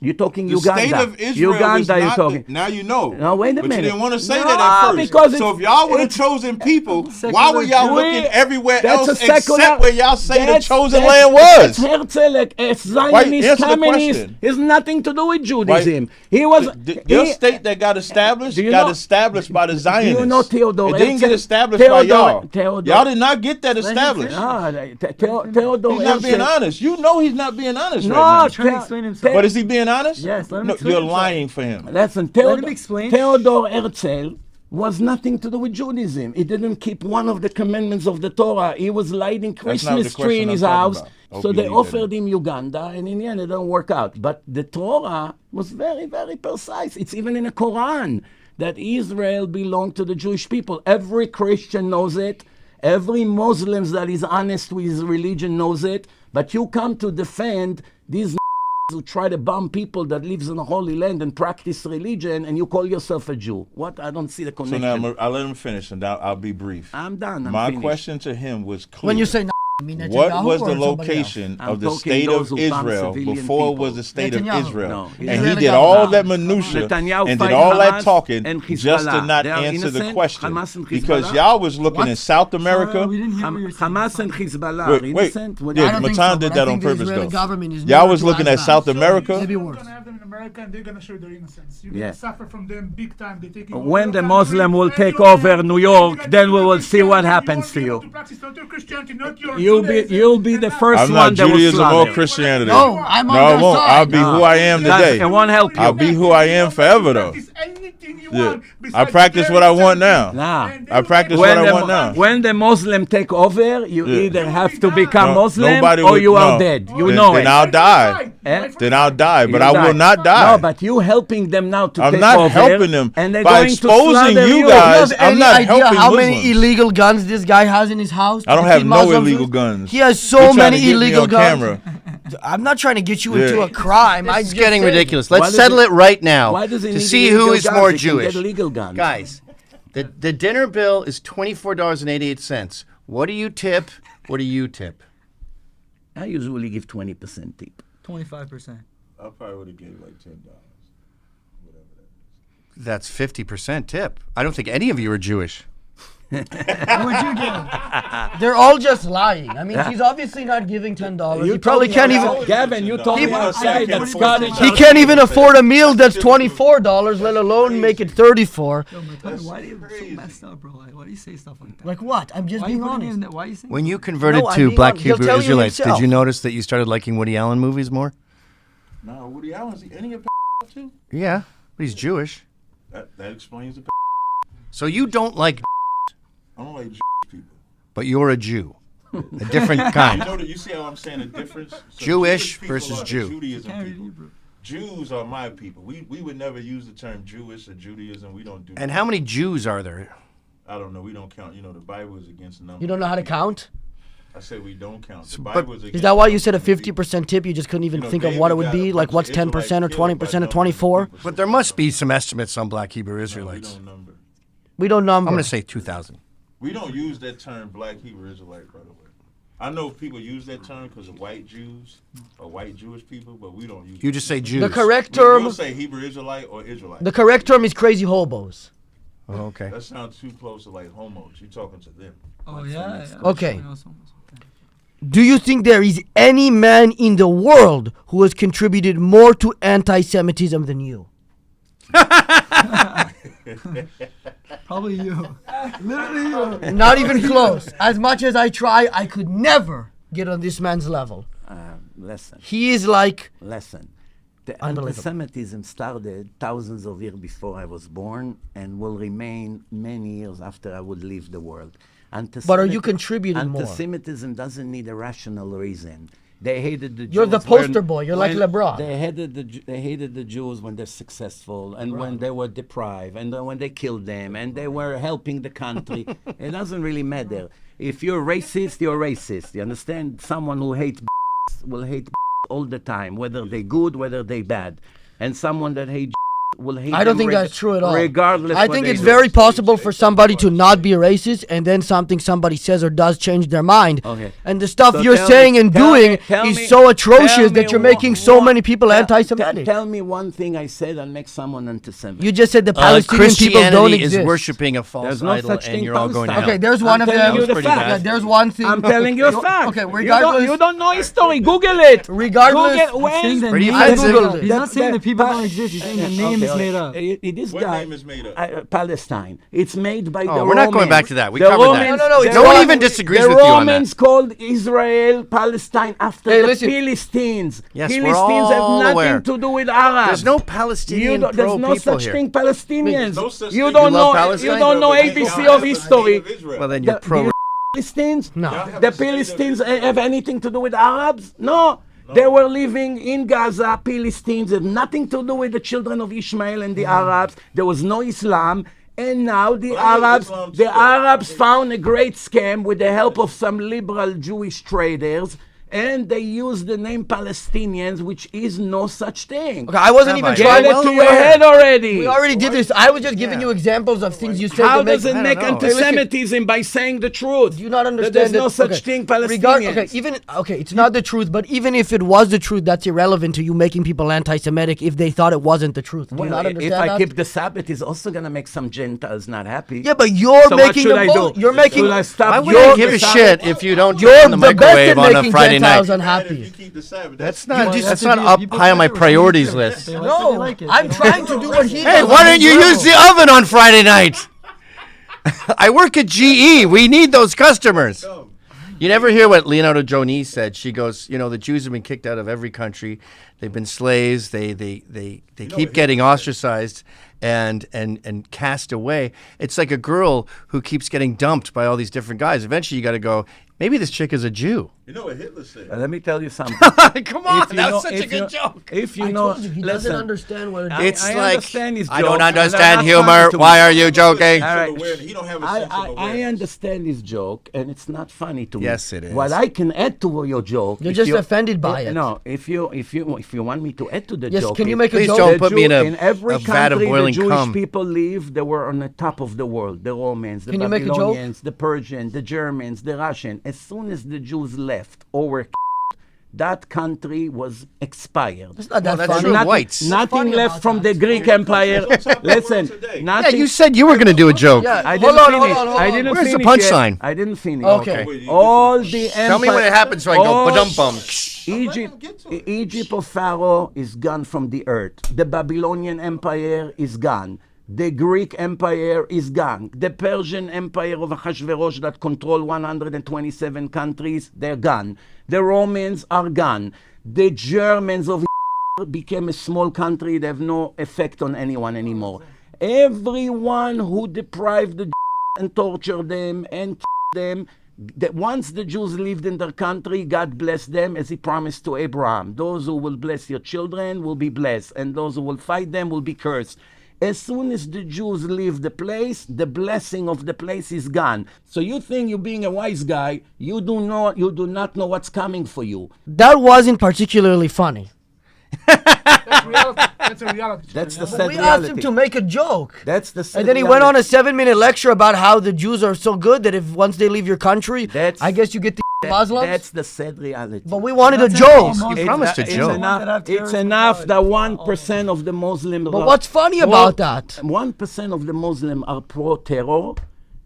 You're talking The Uganda. state of Israel Uganda, is you're not talking. now you know. No, wait a but minute. you didn't want to say No, that at first. because So it's- if y'all would have it's- chosen people, why secular were y'all Jew. looking everywhere That's else a secular- except where y'all say the That's- chosen that's- land was? That's Herzl, a Zionist answer the communist. question. It's nothing to do with Judaism. He was. Your he- state that got established Do you got know- established by the Zionists. you know Theodore It didn't get Herzl? established by y'all. Theodore- Y'all did not get that established. Theodore He's not being Herzl- honest. You know he's not being honest No, right now. Trying to explain himself. But is he being honest? Yes, let him No, explain you're himself. lying for him. Listen, him explain. Theodore Herzl was nothing to do with Judaism. He didn't keep one of the commandments of the Torah. He was lighting That's not Christmas the tree in question his I'm house. talking about. So Hope they you leave that offered him Uganda, and in the end, it didn't work out. But the Torah was very, very precise. It's even in the Quran that Israel belonged to the Jewish people. Every Christian knows it. Every Muslim that is honest with his religion knows it. But you come to defend these who try to bomb people that lives in the Holy Land and practice religion, and you call yourself a Jew. What? I don't see the So connection. now I'll let him finish, and I'll be brief. I'm done. I'm My finished. question to him was clear. When you say I mean What Netanyahu was or the somebody else? location I'm of the talking state those of who bomb Israel civilian before it people. was the state of Netanyahu. Israel? No, And Israeli he did all government. that minutia Netanyahu and fight did all that Hamas talking and just to Hezbollah. not They are answer the innocent. question. Hamas and Because Hezbollah. y'all was looking in South America. We didn't hear what you were saying. Hamas and Hezbollah Wait, are wait. innocent? What- Yeah, I don't think Matan so, did but that I on think the purpose, Israeli though. government is Y'all newer was to looking at Aslan. South So America. Maybe you're worse. gonna have them in America, and they're gonna show their innocence. You're Yeah. gonna suffer from them big time. They take you over When your the country, Muslim will and take you're over gonna- New and York, you're then we gonna will do see what Christianity, happens to you. you. won't be able to practice not your Christianity, not your You'll be Judaism, you'll be the and first I'm one not that will Judaism or slaughter. Christianity. No, I'm No, on I their won't. side. I'll be who I am today. It won't help you. I'll be who I am forever, though. Practice anything you Yeah. want I besides practice what I want Christianity. now. Nah. And I they practice will what make I you want now. When the Muslim take over, you Yeah. either have to No, become Muslim nobody or would- you are no. dead. You Then- know then it. I'll die. Eh? Then I'll die, but You I die. will not die. No, but you helping them now to I'm take not over. helping them. And they're By going to exposing slaughter you you. Do you guys, have I'm any not idea helping how Muslims. many illegal guns this guy has in his house? I don't To have keep no Muslims illegal with? guns. He has You're so trying many to get me illegal on guns. camera. I'm not trying to get you Yeah. into a crime. I It's just getting said- ridiculous. Why Let's does settle it- it right now Why does he to need see illegal who is guns? more He can Jewish. get legal guns. Guys, the dinner bill is $24.88. What do you tip? What do you tip? I usually give 20% tip. 25%. I probably would have gave like $10. That's 50% tip. I don't think any of you are Jewish. What would you give? They're all just lying. I mean, he's obviously not giving $10. He probably can't even. Gavin, you told me He- outside that Scottish. He can't even afford a meal that's $24, let alone make it 34. Yo, Matan, why do you so messed up, bro? Like, why do you say stuff like that? Like what? I'm just Why you being putting honest. in that? Why are you saying? When you converted No, I'm to being Black honest. He'll Hebrew tell you Israelites, did himself. you notice that you started liking Woody Allen movies more? No, Woody Allen's any of too. Yeah, but he's Jewish. That explains the. So you don't like, I don't like Jewish people. but you're a Jew. A different You kind. know that you see how I'm saying the difference? So Jewish people versus are the Jew. Judaism Can't read people. Hebrew. Jews are my people. We would never use the term Jewish or Judaism. We don't do And that. how many Jews are there? I don't know. We don't count. You know, the Bible is against numbers. You don't know how to count? I said we don't count. The but Bible is Is against that why you said a numbers. 50% tip? You just couldn't even You know, think of David what it would got be? a Like bunch what's of 10% or Israelites killed by 20% or numbers 24? people. But there must be some estimates on Black Hebrew No, we Israelites. don't number. We don't number. I'm going to say 2,000. We don't use that term Black Hebrew Israelite, by the way. I know people use that term because of white Jews or white Jewish people, but we don't use You that just say term. Jews. The correct We'll term, say Hebrew Israelite or Israelite. the correct term is crazy hobos. Oh, okay. That sounds too close to like homos. You're talking to them. Oh yeah. yeah. Okay. You know, so- okay. Do you think there is any man in the world who has contributed more to anti-Semitism than you? Probably you. Literally you. Not even close. As much as I try, I could never get on this man's level. Listen. He is like, Listen, the Unbelievable. anti-Semitism started thousands of years before I was born and will remain many years after I would leave the world. but are you contributing more? Anti-Semitism doesn't need a rational reason. They hated the Jews. You're the poster boy. You're like when LeBron. They hated the Jews when they're successful and when they were deprived and then when they killed them and they were helping the country. It doesn't really matter. If you're racist, you're racist. You understand? Someone who hates will hate all the time, whether they good, whether they bad. And someone that hates will hate I don't them think that's true at all. regardless I what think they it's do. very possible for somebody to not be racist and then somebody says or does change their mind. Okay. And the stuff So you're tell saying me- and tell doing me- tell is me- so tell atrocious me that you're making so one- many people tell- anti-Semitic. Tell me one thing I said and make someone anti-Semitic. You just said the Palestinian people don't Christianity is exist. worshing a false There's no idol, such and thing you're all going to hell. Okay, there's one I'm of telling them. you the pretty fact. bad. There's one thing. I'm telling you a fact. Okay, regardless. You don't know history. Google it. Regardless- Google He's saying the Pretty name I offensive. Googled it. He's not saying the people don't exist. He's saying the name is made up. This What guy, name is made up? Palestine. It's made by the Oh, Romans. we're not going back to that. We The covered that. Romans- No, no, no, it's No one one- even disagrees the with you on that. Romans called Israel Palestine after Hey, the listen. Philistines. Yes, we're Philistines have all nothing aware. to do with Arabs. There's no Palestinian There's pro no people such here. thing, Palestinians. no such you thing. don't You love know. Palestine? You don't know But ABC y'all of have a history. state of Israel. Well, then you're The pro. Philistines? No. Y'all have The a state of Philistines Israel. have anything to do with Arabs? No. They were living in Gaza, Philistines, had nothing to do with the children of Ishmael and the Arabs. There was no Islam. And now the Well, I hate Arabs, Islam the too. Arabs found a great scam with the help of some liberal Jewish traders, and they used the name Palestinians, which is no such thing. Okay, I wasn't even Rabbi, Get trying it well to your aware. head already. We already did this. I was just giving Yeah. you examples of things you said How that make does it I make don't know. anti-Semitism by saying the truth? Do you not understand that there's no that- such okay, thing, Palestinians? It's not the truth, but even if it was the truth, that's irrelevant to you making people anti-Semitic if they thought it wasn't the truth. Do you not understand if I that? keep the Sabbath, it's also gonna make some Gentiles not happy. Yeah, but you're So what making should the I bull- do? You're making. Should I stop? Why would You're I give the a Sabbath- shit if you don't You're turn the the best microwave at on a making Friday Gentiles night? unhappy. If you keep the Sabbath, That's Well, not it has that's to not be up people high on my favor. priorities list. They like it, No, they like it. I'm trying to do what he Hey, does. why on don't his you level. use the oven on Friday night? I work at GE. We need those customers. You never hear what Leonardo Joni said. She goes, the Jews have been kicked out of every country. They've been slaves. They keep getting ostracized and cast away. It's like a girl who keeps getting dumped by all these different guys. Eventually, you got to go. Maybe this chick is a Jew. you know what Hitler said? Let me tell you something. Come on, If you that know- was such a if you- good joke. If you I know, told you, he doesn't listen, understand what it I- is. It's I like understand his I joke, don't and they're understand not humor. funny to Why me. are you joking? All right. He don't have a sense of I awareness. understand his joke, and it's not funny to me. Yes, it is. What I can add to your joke, You're if just you- offended by it. No, if you want me to add to the Yes, joke, can you is make a Please joke? don't the put me in in every a vat of country boiling the Jewish cum. people live, they were on the top of the world. The Romans, the Can you make a joke? Babylonians, the Persians, the Germans, the Russians. As soon as the Jews left or were that country was expired. It's not that that's funny. true. Nothing, Whites. nothing funny left about from that. the Greek Empire. It's on top of the Listen, world today. Yeah, nothing. you said you were going to do a joke. Yeah. I Hold didn't on, finish. hold on, hold I on. didn't Where's the finish yet. punchline? I didn't finish. Okay. Wait, you All get to the Tell me when it happens so I go all- ba-dum-bum. Egypt of Pharaoh is gone from the earth. The Babylonian Empire is gone. The Greek Empire is gone. The Persian Empire of Ahasuerus that control 127 countries, they're gone. The Romans are gone. The Germans of became a small country. They have no effect on anyone anymore. Everyone who deprived the and tortured them and them, that once the Jews lived in their country, God blessed them as he promised to Abraham. Those who will bless your children will be blessed, and those who will fight them will be cursed. As soon as the Jews leave the place, the blessing of the place is gone. So you think you're being a wise guy, you do not know what's coming for you. That wasn't particularly funny. That's a reality. That's the check. sad We asked him reality. to make a joke. That's the sad And then he went on reality. a 7-minute lecture about how the Jews are so good that if once they leave your country, That's- I guess you get the Muslims. That's the sad reality. But we wanted a That's joke. almost- You promised a It's joke. enough, it's enough that 1% of the Muslim. But what's funny about that? 1% of the Muslim are pro-terror.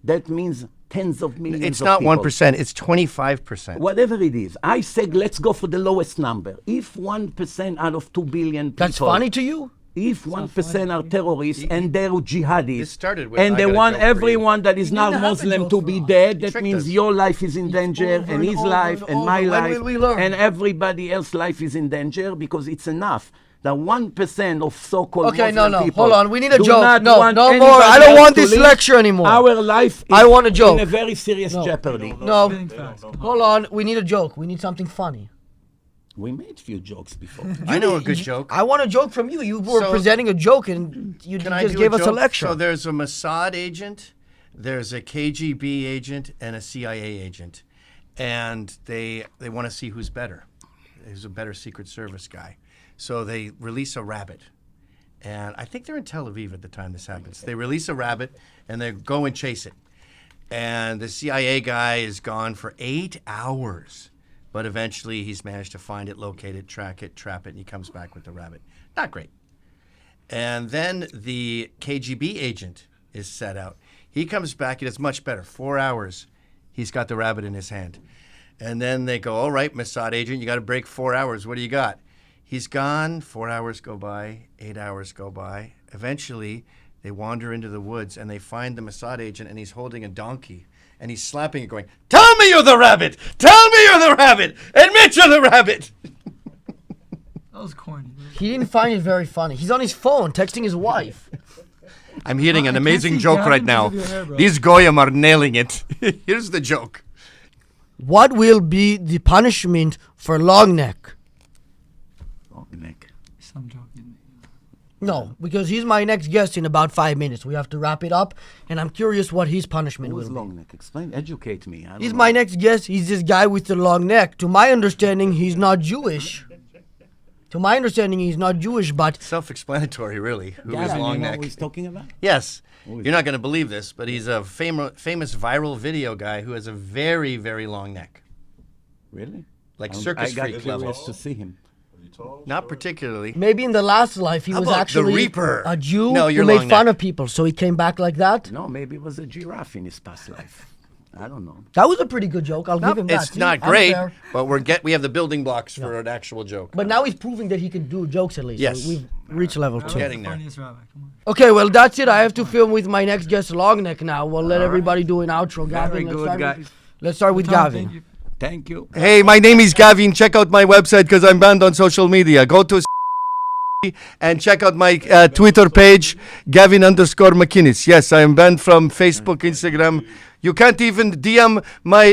That means tens of millions It's of not people. 1%. It's 25%. Whatever it is, I said let's go for the lowest number. If 1% out of 2 billion people. That's funny to you? if 1% are terrorists and they're jihadists, This started with, and "I they got a want joke for you." everyone that is You not didn't have a Muslim joke to for be us. dead, that Tricked means us. your life is in danger, over and and his over life, and and over. my When life, will we learn? and everybody else's life is in danger, because it's enough. The 1% of so-called Okay, Muslim no, people hold on. We need a do joke. not No, want no more. anybody I don't else want to this live. lecture anymore. Our life is I want a joke. in a very serious jeopardy. No, Getting fast. hold on. We need a joke. We need something funny. We made few jokes before. I know a good joke. I want a joke from you. You were So- presenting a joke and you Can I just do gave a us a joke? lecture. So there's a Mossad agent, there's a KGB agent, and a CIA agent, and they want to see who's better, who's a better Secret Service guy. So they release a rabbit, and I think they're in Tel Aviv at the time this happens. They release a rabbit, and they go and chase it, and the CIA guy is gone for 8 hours. But eventually he's managed to find it, locate it, track it, trap it, and he comes back with the rabbit. Not great. And then the KGB agent is set out. He comes back, he does much better. 4 hours, he's got the rabbit in his hand. And then they go, all right, Mossad agent, you got to break 4 hours. What do you got? He's gone. 4 hours go by, 8 hours go by. Eventually, they wander into the woods and they find the Mossad agent, and he's holding a donkey. And he's slapping it, going, "Tell me you're the rabbit! Tell me you're the rabbit! Admit you're the rabbit!" That was corny. He didn't find it very funny. He's on his phone texting his wife. I'm hitting an I can't amazing see joke Gavin right now. because of your hair, bro. These goyim are nailing it. Here's the joke. What will be the punishment for long neck? Oh, Nick. Some joking. No, because he's my next guest in about 5 minutes. We have to wrap it up, and I'm curious what his punishment Who will is be. long neck? Explain, educate me. I don't He's know. my next guest. He's this guy with the long neck. To my understanding, he's not Jewish. To my understanding, he's not Jewish, but Self-explanatory, really. Who is Gavin, long you know neck? what he's talking about? Yes. Who is You're not going to believe this, but he's a famous viral video guy who has a very, very long neck. Really? Like I circus got freak curious level. to see him. Not particularly. maybe in the last life he How was about the actually Reaper? a Jew No, who you're made long fun neck. of people, so he came back like that. No, maybe it was a giraffe in his past life. I don't know. That was a pretty good joke. I'll give him that. It's See, not I'm great, fair. but we have the building blocks for an actual joke. But now he's proving that he can do jokes at least. Yes. So we've reached level That was 2. Getting the there. funniest rabbi. Come on. Okay, well that's it. I have to film with my next guest, Longneck. Now we'll let everybody do an outro. Gavin, Very good, guys. let's start with Tom, Gavin. thank you. Thank you. Hey, my name is Gavin. Check out my website because I'm banned on social media. Go to and check out my Twitter page, Gavin_McInnes. Yes, I am banned from Facebook, Instagram. You can't even DM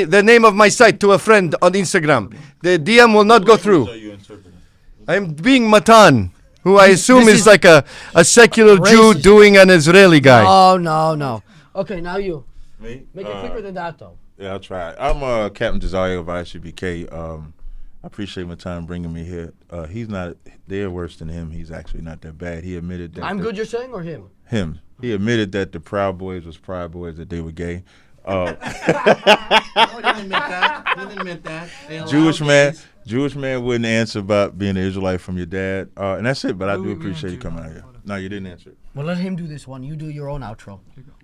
the name of my site to a friend on Instagram. The DM will not go through. I'm being Matan, who I assume this is is like a secular Jew racist. doing an Israeli guy. Oh no. Okay, now you. Me? Make it quicker than that though. Yeah, I'll try. I'm Captain Desire of ISUBK. I appreciate my time bringing me here. He's not. They're worse than him. He's actually not that bad. He admitted that. I'm good, you're saying, or him? Him. He admitted that the Proud Boys was Proud Boys, that they were gay. Jewish man wouldn't answer about being an Israelite from your dad, and that's it. But I do We appreciate you answered. coming out here. No, you didn't answer it. Well, let him do this one. You do your own outro.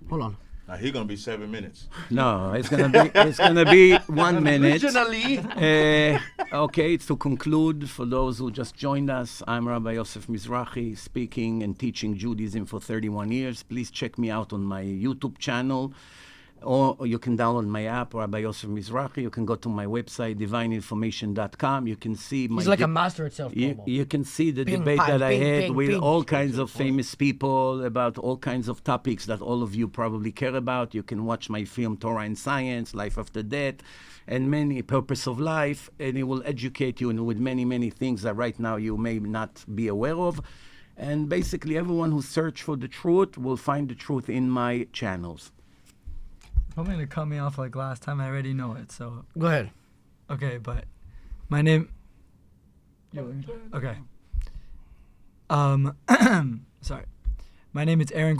Hold on. Now he's gonna be 7 minutes. No, it's gonna be 1 minute. Okay, to conclude, for those who just joined us, I'm Rabbi Yosef Mizrachi, speaking and teaching Judaism for 31 years. Please check me out on my YouTube channel, or you can download my app, Rabbi Yosef Mizrachi. You can go to my website, divineinformation.com. You can see my He's like a master at self-promo. you can see the Ping, debate pang, that I ping, had ping, with ping. all kinds of famous people about all kinds of topics that all of you probably care about. You can watch my film Torah and Science, Life After Death, and many Purpose of Life, and it will educate you with many, many things that right now you may not be aware of. And basically, everyone who searches for the truth will find the truth in my channels. Probably gonna cut me off like last time. I already know it. So Go ahead. okay, but my name. Okay. Sorry. My name is Aaron.